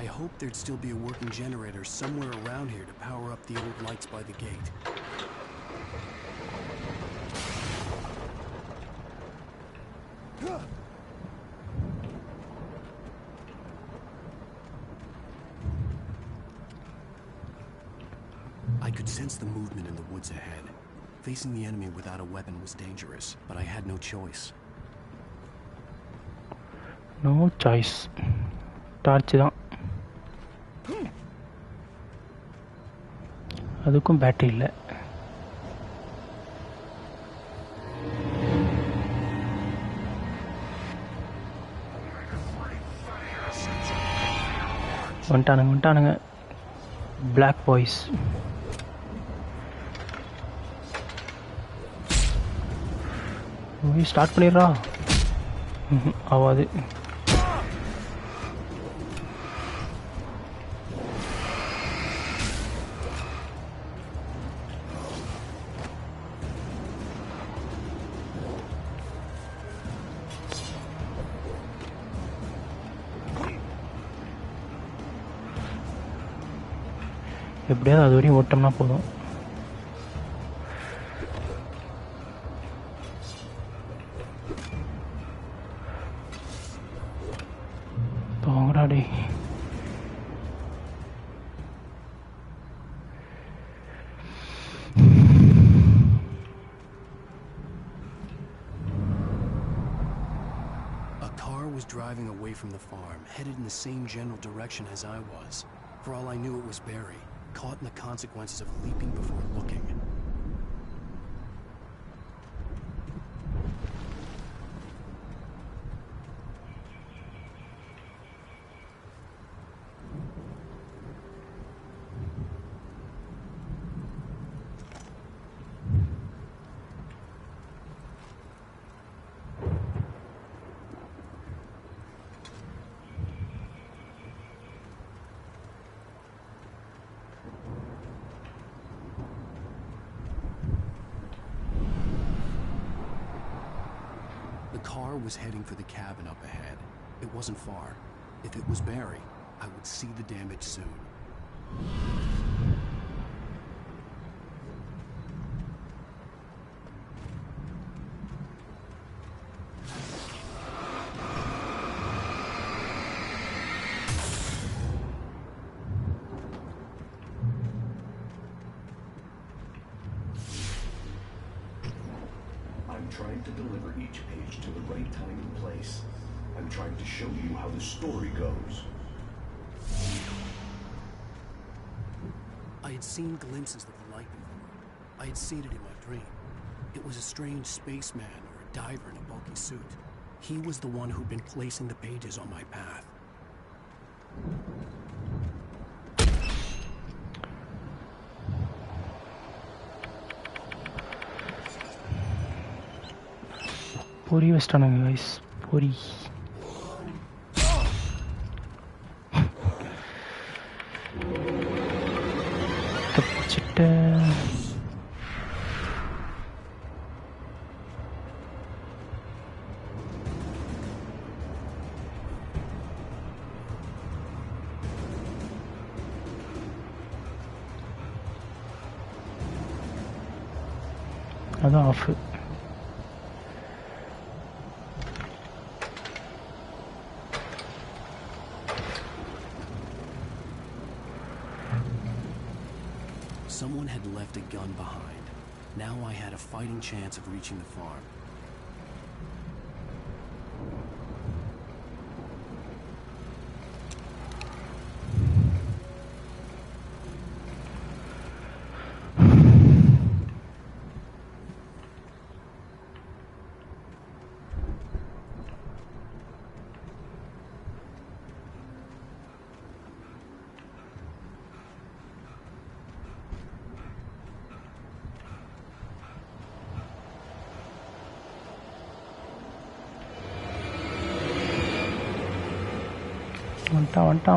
I hoped there'd still be a working generator somewhere around here to power up the old lights by the gate. I could sense the movement in the woods ahead. Facing the enemy without a weapon was dangerous, but I had no choice. No choice. Torch தான். அதுக்கும் battery இல்லை. வந்துட்டானுங்க black boys. Start பண்ணிடுறா. ஆவாது. எப்படியாவது அது வரையும் ஓட்டம்னா போதும். போங்கடாடி. A car was driving away from the farm, headed in the same general direction as I was. For all I knew, it was Barry, caught in the consequences of leaping before looking. The car was heading for the cabin up ahead. It wasn't far. If it was Barry, I would see the damage soon. I'm trying to deliver each page to the right time and place. I'm trying to show you how the story goes. I had seen glimpses of the light before. I had seen it in my dream. It was a strange spaceman or a diver in a bulky suit. He was the one who'd been placing the pages on my path. பொறி வச்சிட்டானுங்க guys. பொறி தப்பிச்சிட்ட. அதான் of. Someone had left a gun behind. Now I had a fighting chance of reaching the farm.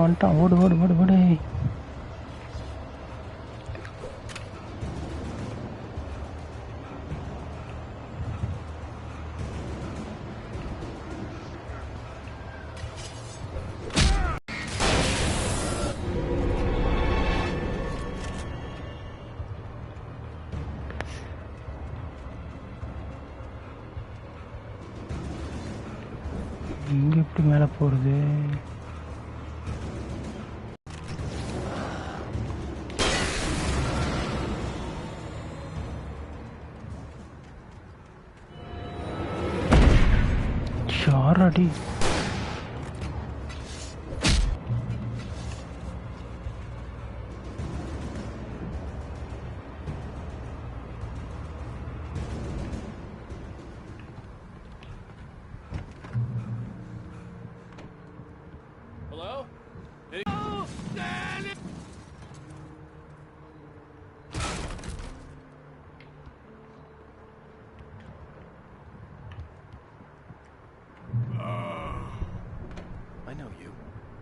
வந்துட்டான் ஓடு ஓடு ஓடு ஓடு. இங்க எப்படி மேலே போறது? ஷாரடி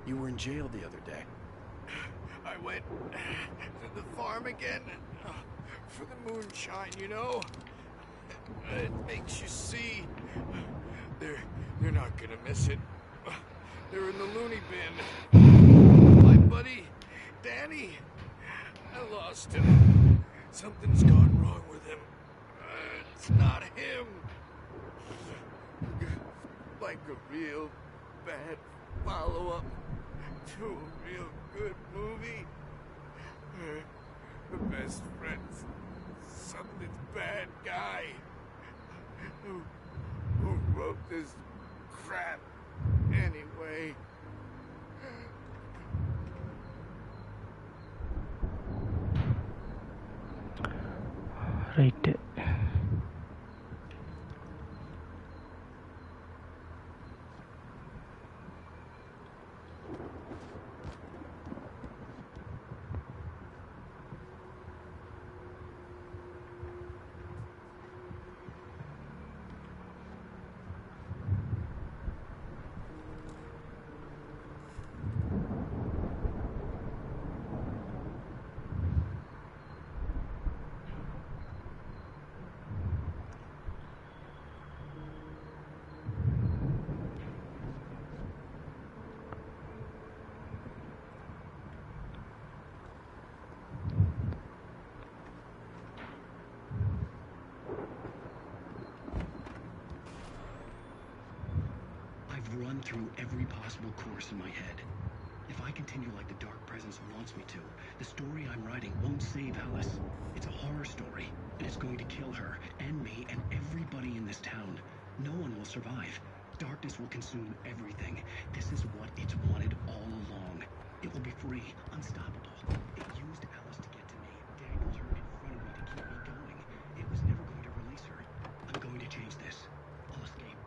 You were in jail the other day. I went to the farm again for the moonshine, you know? It makes you see. They're not gonna miss it. They're in the loony bin. My buddy, Danny, I lost him. Something's gone wrong with him. It's not him. Like a real bad follow-up to a real good movie. The best friend's something bad guy who wrote this crap anyway. Right. Run through every possible course in my head. If I continue like the Dark Presence wants me to, the story I'm writing won't save Alice. It's a horror story, and it's going to kill her, and me, and everybody in this town. No one will survive. Darkness will consume everything. This is what it's wanted all along. It will be free, unstoppable. It used Alice to get to me, dangled her in front of me to keep me going. It was never going to release her. I'm going to change this. I'll escape.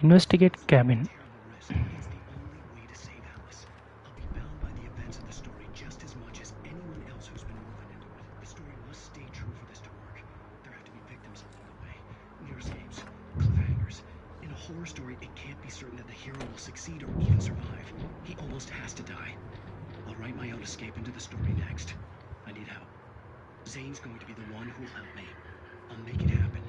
Investigate cabin. It's the only way to save Alice. I'll be bound by the events of the story just as much as anyone else who's been woven into it. The story must stay true for this to work. There have to be victims along the way. Near escapes, cliffhangers. In a horror story, it can't be certain that the hero will succeed or even survive. He almost has to die. I'll write my own escape into the story next. I need help. Zane's going to be the one who'll help me. I'll make it happen.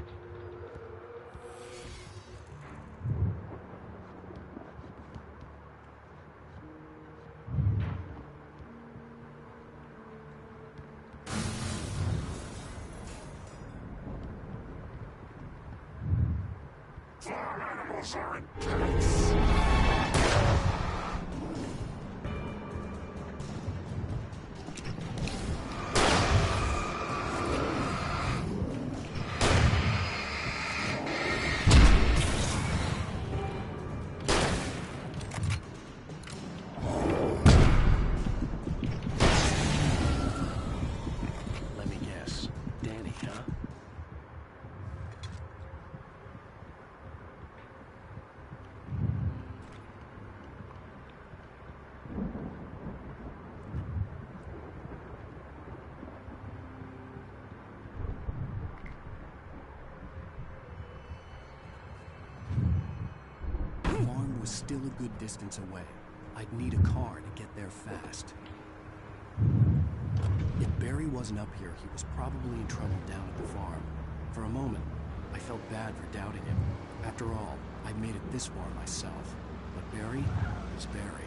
Farm animals are intense. Let me guess. Danny, huh? The farm was still a good distance away. I'd need a car to get there fast. If Barry wasn't up here, he was probably in trouble down at the farm. For a moment, I felt bad for doubting him. After all, I'd made it this far myself. But Barry was Barry.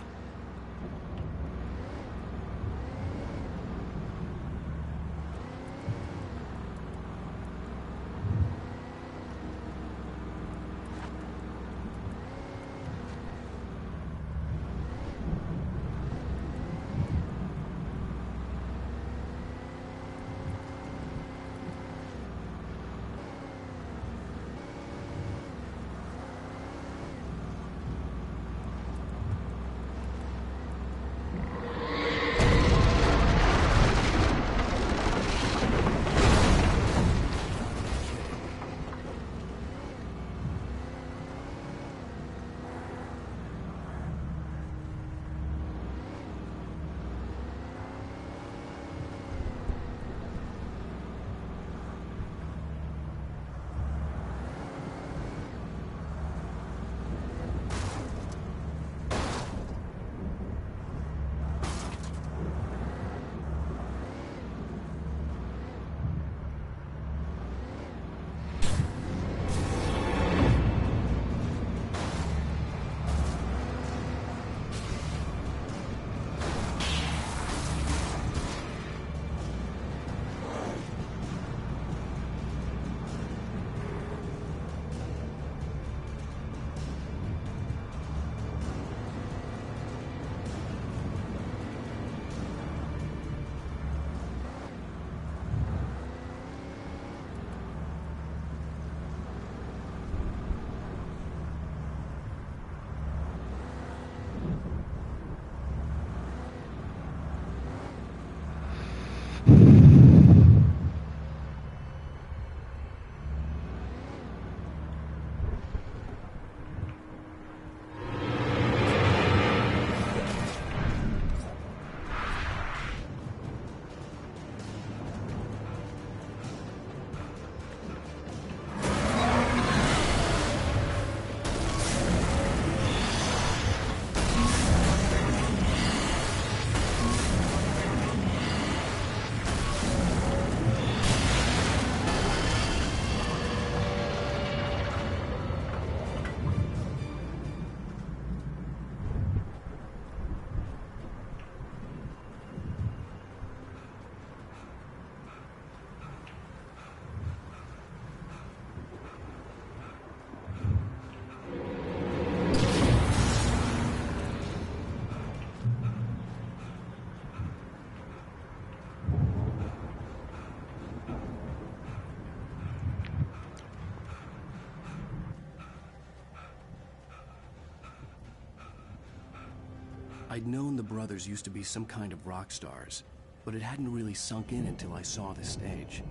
I'd known the brothers used to be some kind of rock stars, but it hadn't really sunk in until I saw the stage.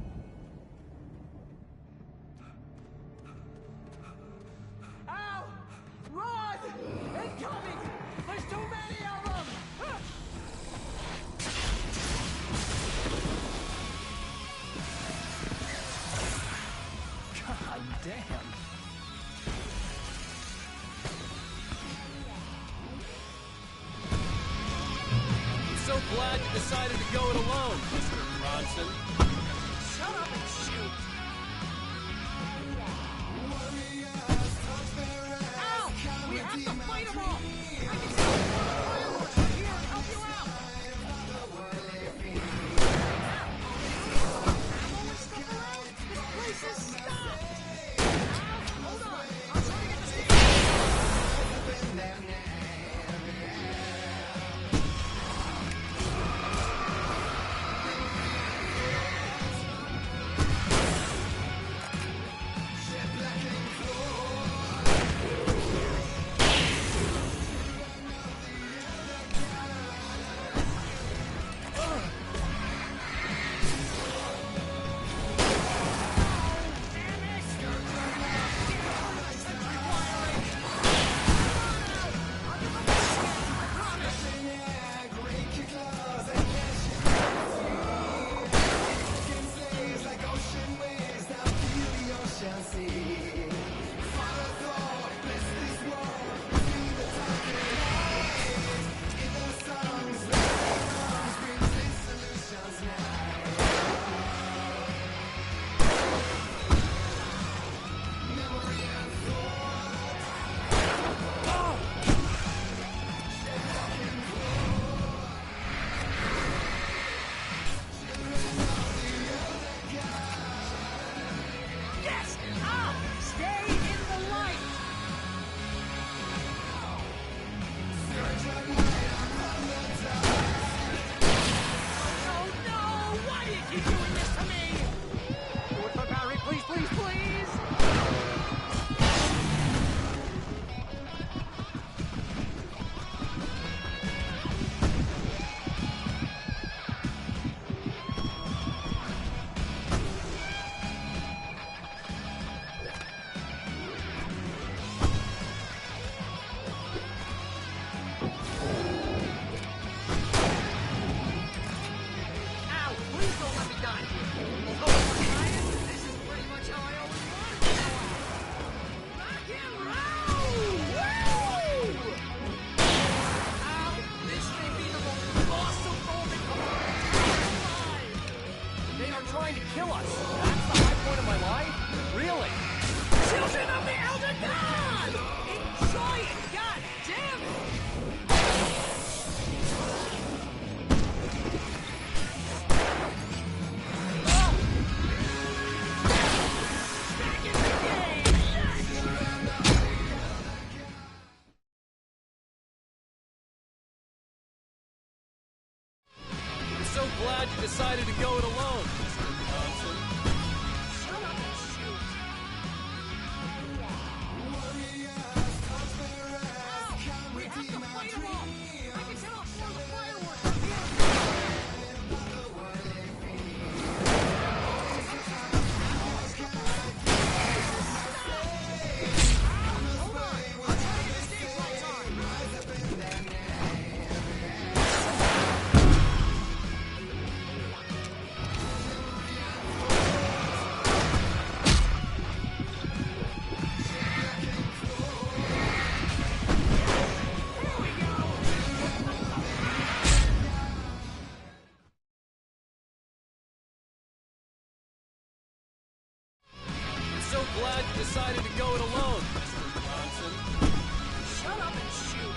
Ow! Run! Incoming! There's too many of them! God damn. So glad you decided to go it alone, Mr. Bronson. Shut up and shoot! Ow! We have to fight them all! I can see fireworks from here and help you out! Ammo and stuff around? This place is stopped! Hold on, I'll try glad you decided to go it alone, Mr. Johnson. Shut up and shoot.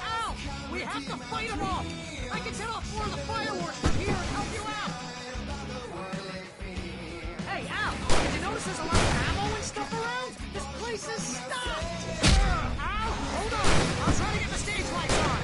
Ow! We have to fight them off! I can set off more of the fireworks from here and help you out! Hey, Al! Did you notice there's a lot of ammo and stuff around? This place is stopped! Al! Hold on! I'll try to get the stage lights on!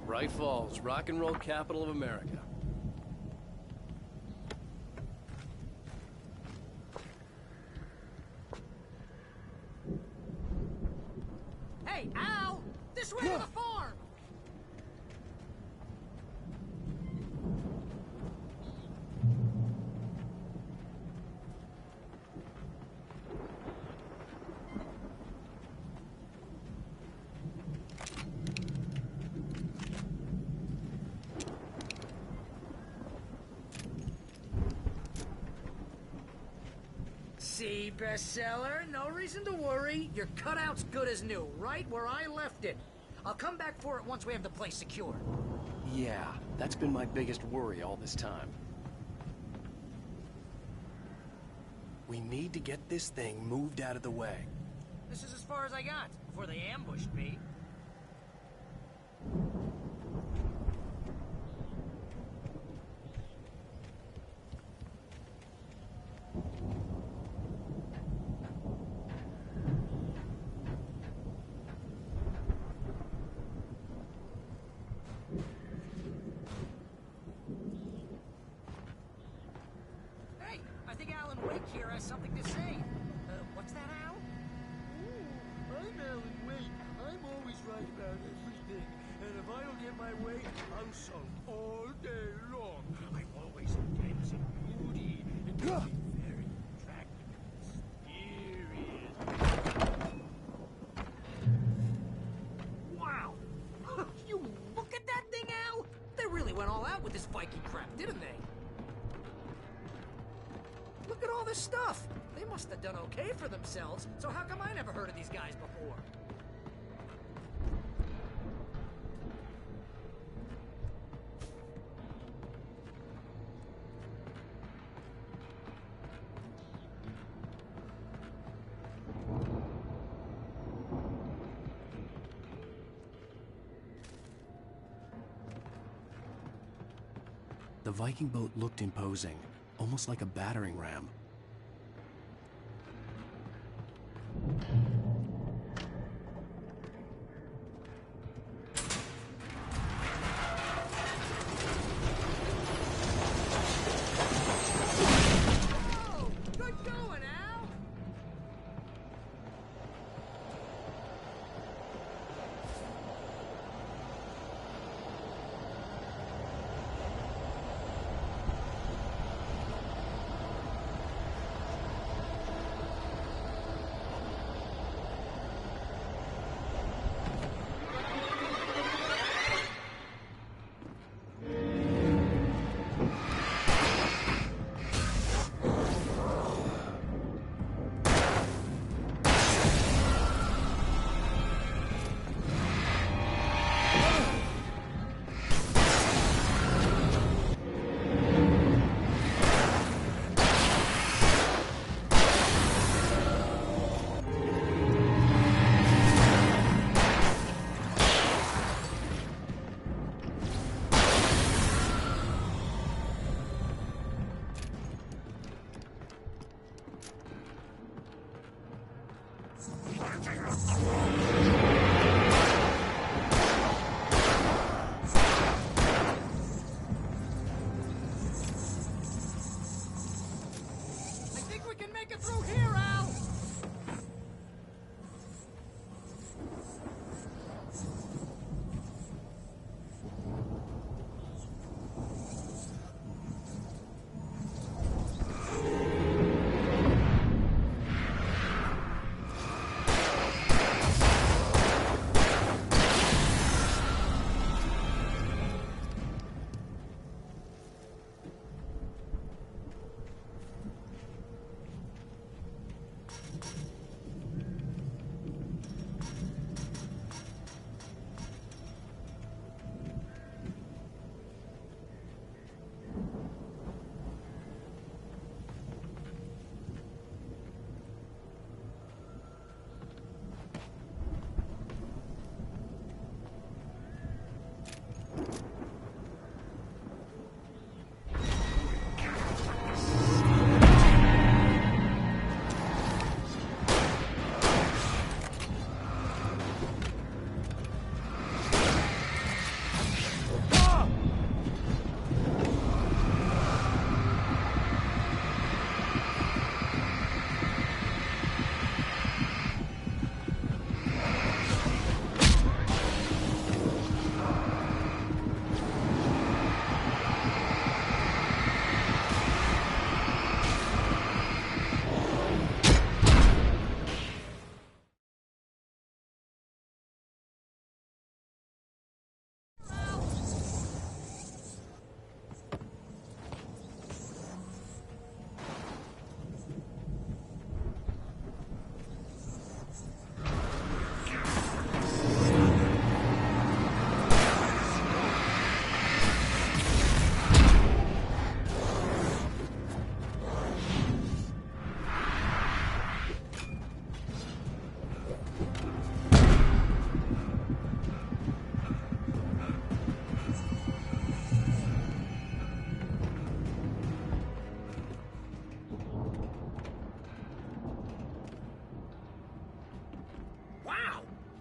Bright Falls, rock and roll capital of America. Hey, Al! This way to the farm! See, bestseller? No reason to worry. Your cutout's good as new, right where I left it. I'll come back for it once we have the place secure. Yeah, that's been my biggest worry all this time. We need to get this thing moved out of the way. This is as far as I got, before they ambushed me. has something to say. What's that, Al? I'm Alan Wake. I'm always right about everything. And if I don't get my way, I'm sulk all day long. I'm always intense and moody and very attractive and mysterious. Wow! You look at that thing, Al! They really went all out with this Viking crap, didn't they? Look at all this stuff! They must have done okay for themselves, so how come I never heard of these guys before? The Viking boat looked imposing, almost like a battering ram. Oh, good going, Al! I think we can make it through here, Al!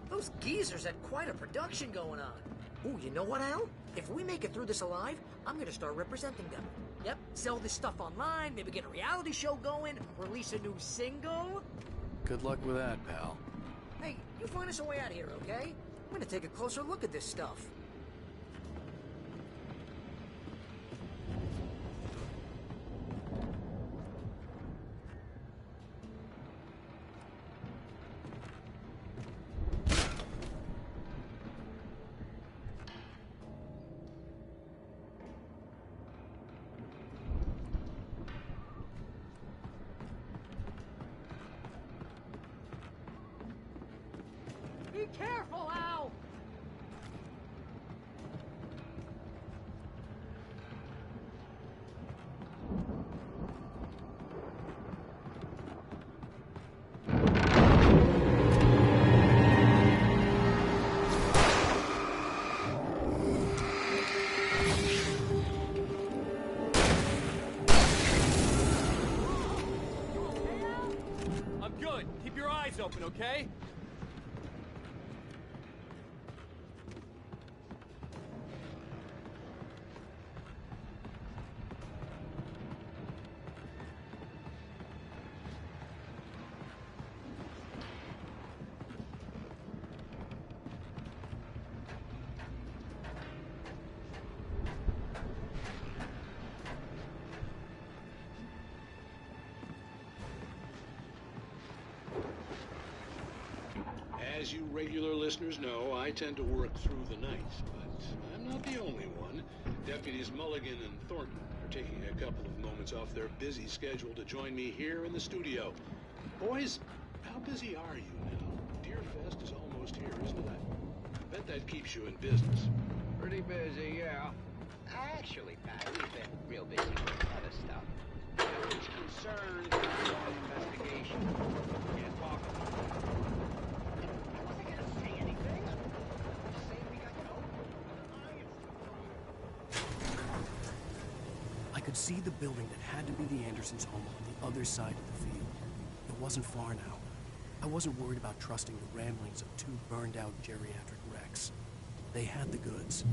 Those geezers had quite a production going on. Ooh, you know what, Al? If we make it through this alive, I'm gonna start representing them. Yep, sell this stuff online, maybe get a reality show going, release a new single. Good luck with that, pal. Hey, you find us a way out of here, okay? I'm gonna take a closer look at this stuff. Be careful, Al! I'm good. Keep your eyes open, okay? As you regular listeners know, I tend to work through the night, but I'm not the only one. Deputies Mulligan and Thornton are taking a couple of moments off their busy schedule to join me here in the studio. Boys, how busy are you now? Deerfest is almost here, isn't it? I bet that keeps you in business. Pretty busy, yeah. Actually, Pat, we've been real busy with other stuff. Which concerns our investigation. Can't talk about it. I wasn't gonna say anything. Just saying we got I could see the building that had to be the Andersons' home on the other side of the field. It wasn't far now. I wasn't worried about trusting the ramblings of two burned-out geriatric wrecks. They had the goods.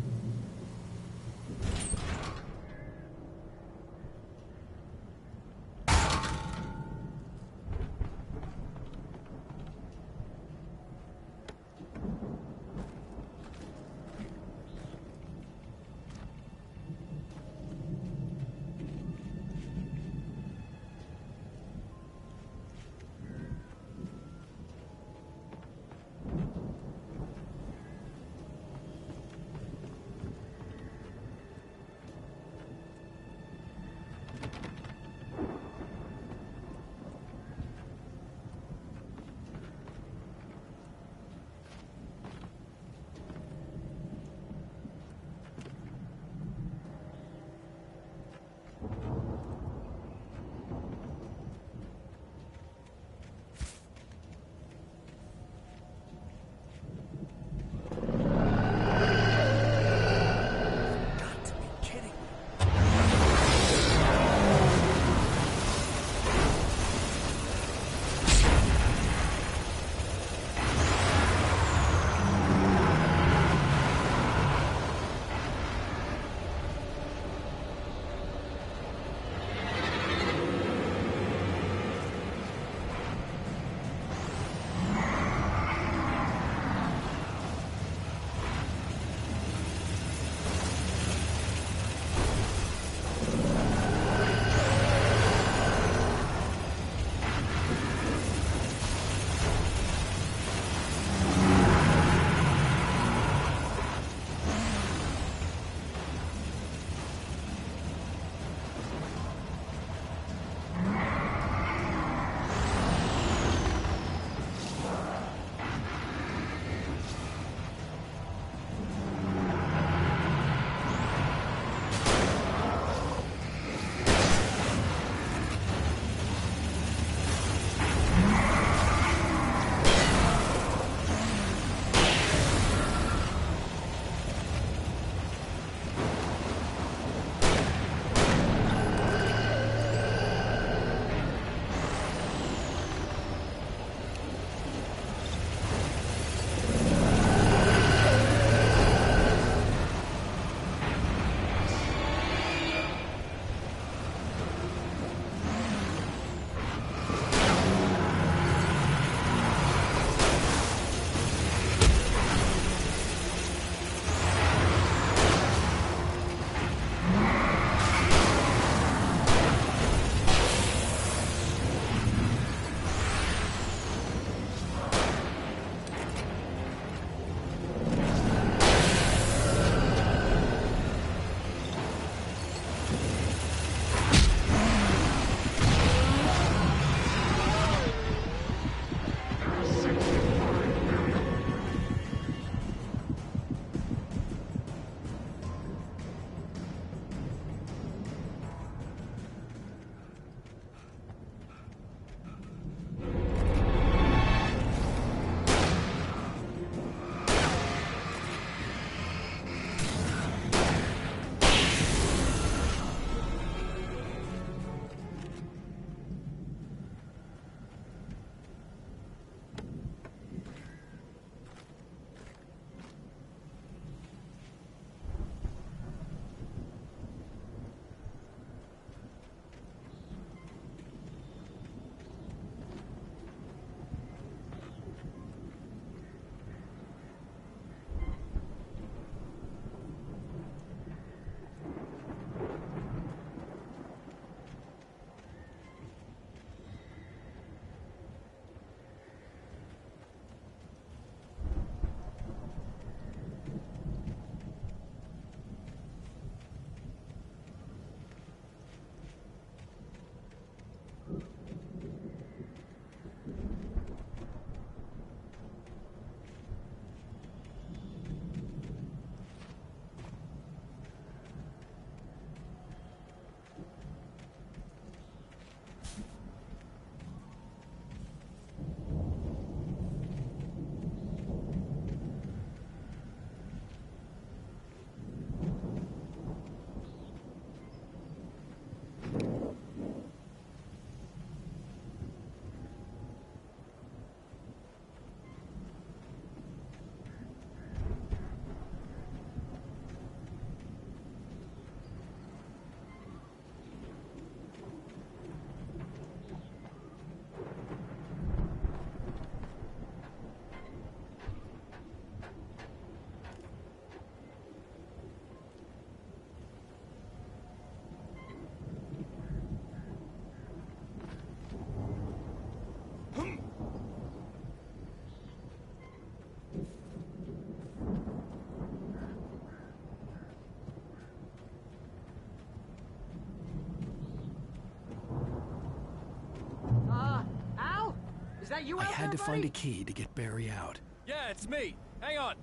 that you I out had there, to find buddy? a key to get Barry out. Yeah, it's me. Hang on.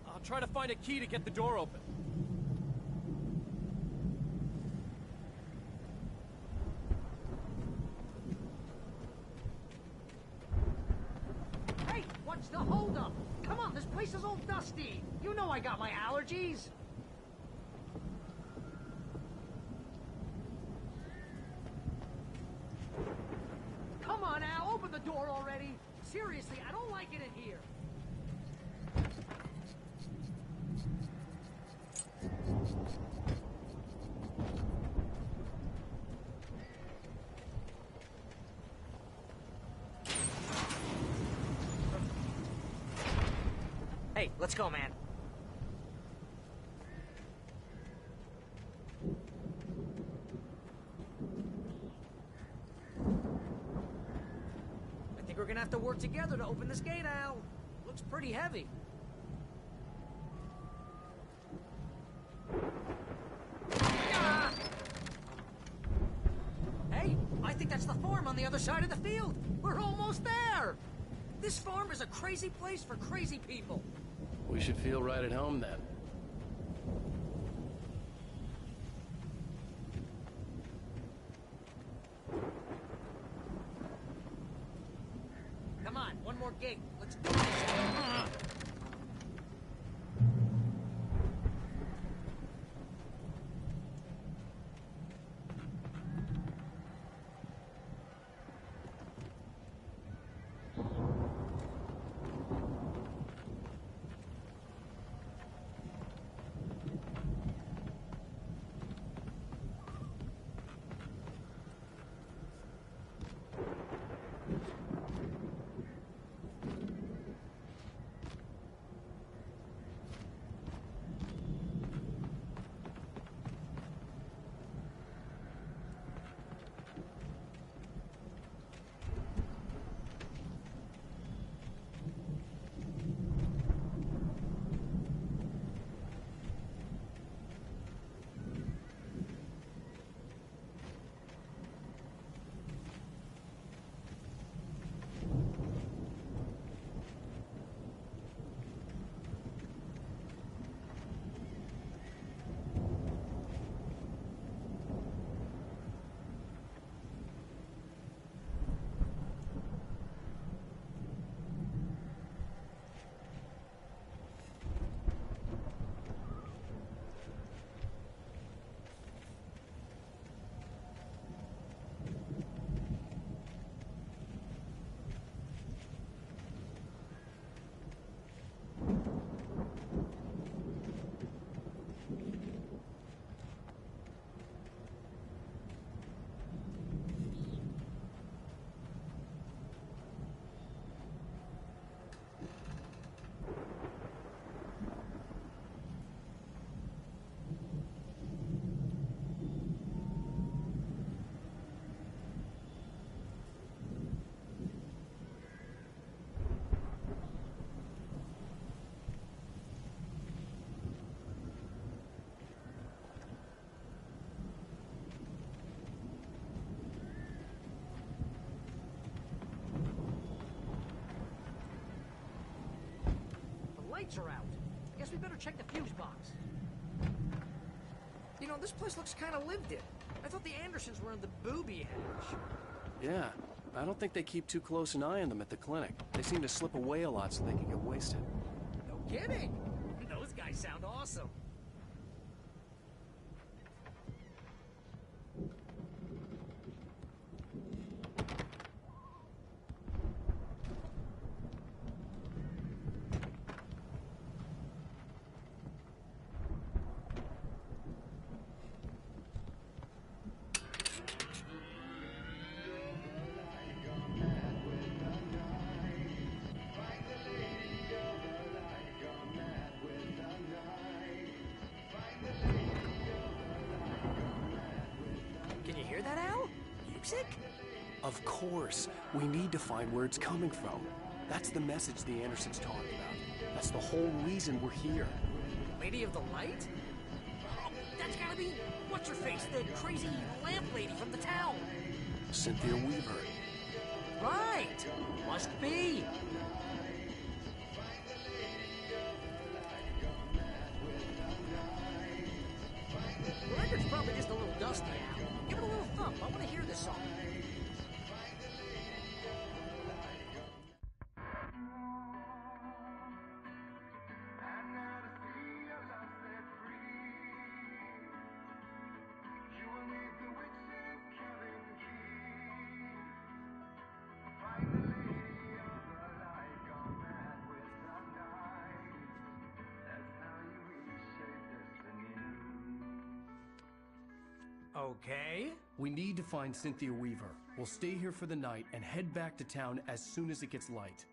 I'll try to find a key to get the door open. Hey, what's the holdup? Come on, this place is all dusty. You know I got my allergies. Come on, Al, open the door already. Seriously, I don't like it in here. Hey, let's go, man. I think we're gonna have to work together to open this gate, Al. Looks pretty heavy. Ah! Hey, I think that's the farm on the other side of the field. We're almost there. This farm is a crazy place for crazy people. We should feel right at home then. Come on, one more gate. Let's do this. Lights are out. Guess we better check the fuse box. You know, this place looks kind of lived in. I thought the Andersons were in the booby hatch. Yeah, I don't think they keep too close an eye on them at the clinic. They seem to slip away a lot so they can get wasted. No kidding. Those guys sound awesome. Can you hear that, Al? Music? Of course. We need to find where it's coming from. That's the message the Andersons talked about. That's the whole reason we're here. Lady of the Light? Oh, that's gotta be... What's-her-face? The crazy lamp lady from the town. Cynthia Weaver. Right. Must be. The record's probably just a little dusty, Al. Give it a little thump. I want to hear this song. Okay. We need to find Cynthia Weaver. We'll stay here for the night and head back to town as soon as it gets light.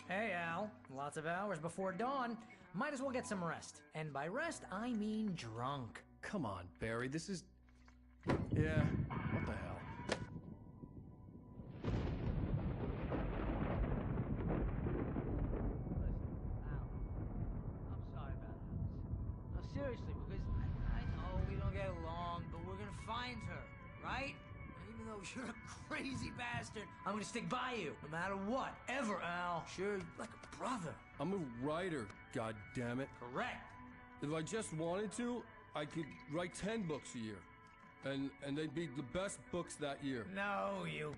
Hey, Al. Lots of hours before dawn. Might as well get some rest. And by rest, I mean drunk. Come on, Barry, this is... Yeah, what the hell? I'm sorry about Alice. No, seriously, because I know we don't get along, but we're gonna find her, right? And even though you're a crazy bastard, I'm gonna stick by you, no matter what, ever, Al. Sure, like a brother. I'm a writer, goddammit. Correct. If I just wanted to, I could write 10 books a year. And they'd be the best books that year. No, you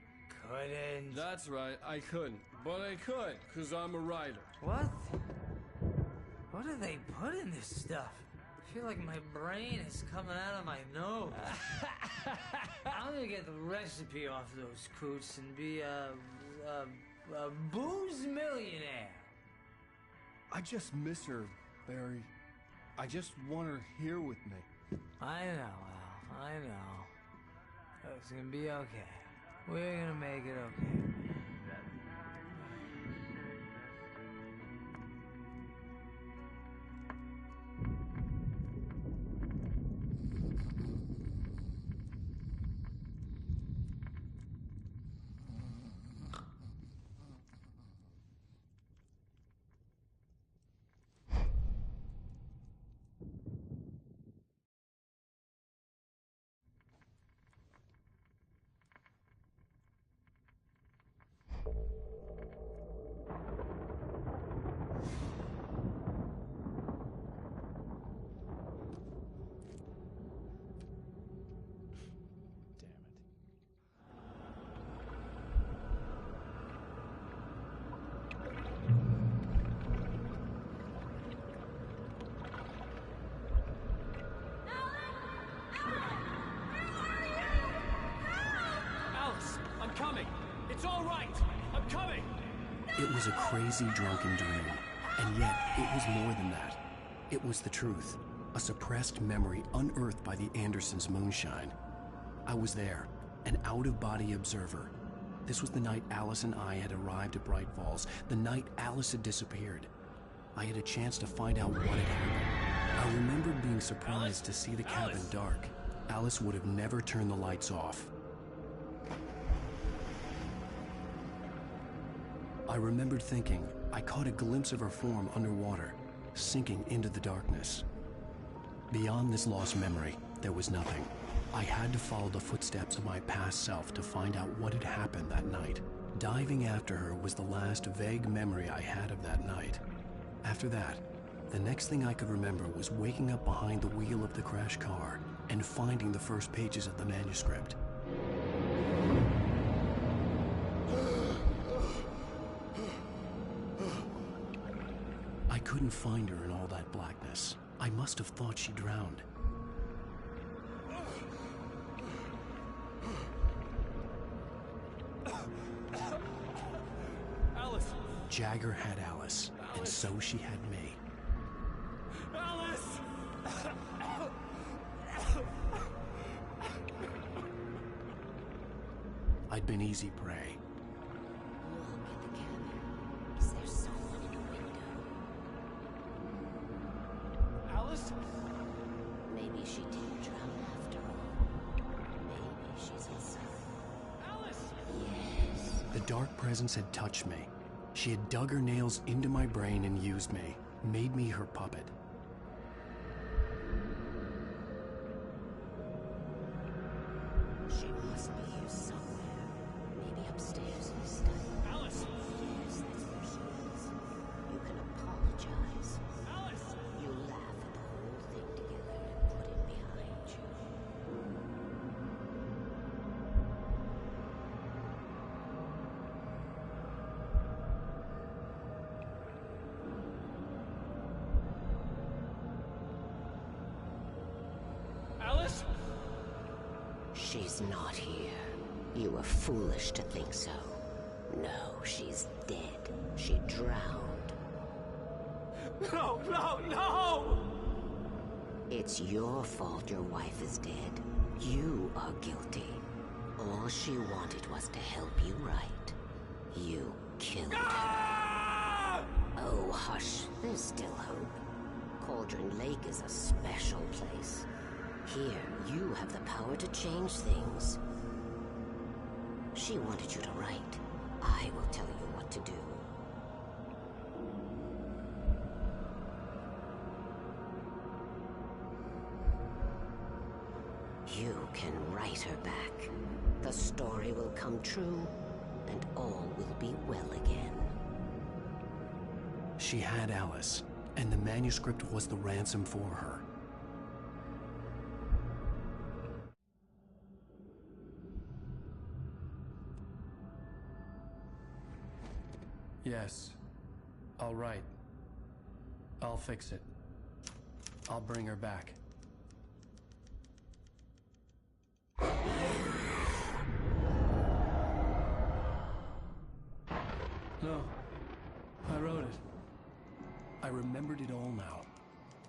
couldn't. That's right, I couldn't. But I could, because I'm a writer. What? What do they put in this stuff? I feel like my brain is coming out of my nose. I'm gonna get the recipe off those coots and be a booze millionaire. I just miss her, Barry. I just want her here with me. I know, Al. I know. It's gonna be okay. We're gonna make it okay. It's all right! I'm coming! It was a crazy drunken dream, and yet it was more than that. It was the truth, a suppressed memory unearthed by the Andersons' moonshine. I was there, an out-of-body observer. This was the night Alice and I had arrived at Bright Falls, the night Alice had disappeared. I had a chance to find out what had happened. I remembered being surprised to see the cabin dark. Alice would have never turned the lights off. I remembered thinking I caught a glimpse of her form underwater, sinking into the darkness. Beyond this lost memory, there was nothing. I had to follow the footsteps of my past self to find out what had happened that night. Diving after her was the last vague memory I had of that night. After that, the next thing I could remember was waking up behind the wheel of the crashed car and finding the first pages of the manuscript. I couldn't find her in all that blackness. I must have thought she drowned. Alice! Jagger had Alice, and so she had me. Alice! I'd been easy prey. Look at the cabin. Is there someone in a window? Alice? Maybe she didn't drown after all. Maybe she's inside. Alice! Yes. The dark presence had touched me. She had dug her nails into my brain and used me, made me her puppet. She must be here somewhere. She's not here. You were foolish to think so. No, she's dead. She drowned. No, no, no! It's your fault your wife is dead. You are guilty. All she wanted was to help you right. You killed her. Oh, hush. There's still hope. Cauldron Lake is a special place. Here, you have the power to change things. She wanted you to write. I will tell you what to do. You can write her back. The story will come true, and all will be well again. She had Alice, and the manuscript was the ransom for her. Yes. All right. I'll fix it. I'll bring her back. No. I wrote it. I remembered it all now.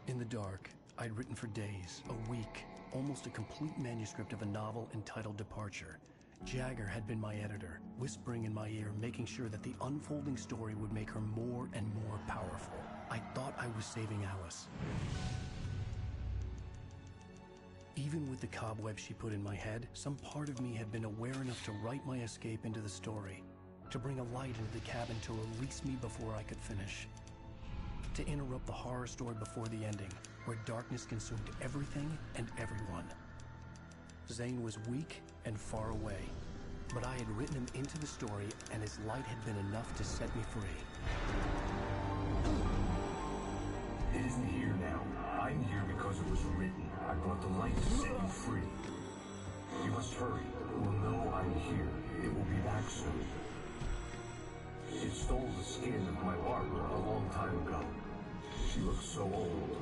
In the dark, I'd written for days, a week, almost a complete manuscript of a novel entitled Departure. Jagger had been my editor, whispering in my ear, making sure that the unfolding story would make her more and more powerful. I thought I was saving Alice. Even with the cobweb she put in my head, some part of me had been aware enough to write my escape into the story, to bring a light into the cabin to release me before I could finish, to interrupt the horror story before the ending, where darkness consumed everything and everyone. Zane was weak and far away, but I had written him into the story, and his light had been enough to set me free. It isn't here now. I'm here because it was written. I brought the light to set you free. You must hurry. It will know I'm here. It will be back soon. It stole the skin of my Barbara a long time ago. She looks so old.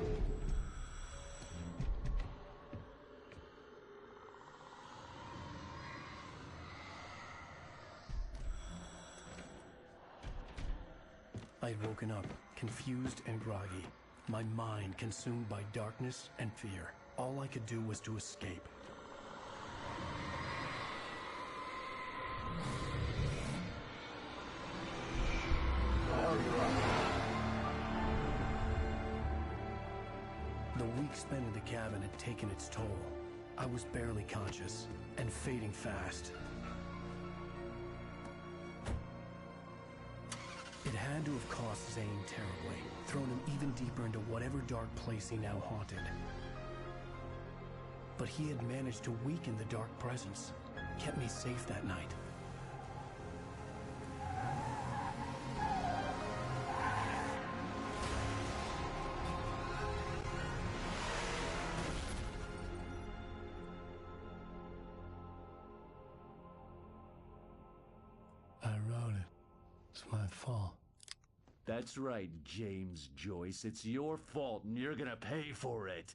I had woken up, confused and groggy, my mind consumed by darkness and fear. All I could do was to escape. The week spent in the cabin had taken its toll. I was barely conscious, and fading fast. It had to have cost Zane terribly, thrown him even deeper into whatever dark place he now haunted. But he had managed to weaken the dark presence, kept me safe that night. I wrote it. It's my fault. That's right, James Joyce. It's your fault, and you're gonna pay for it.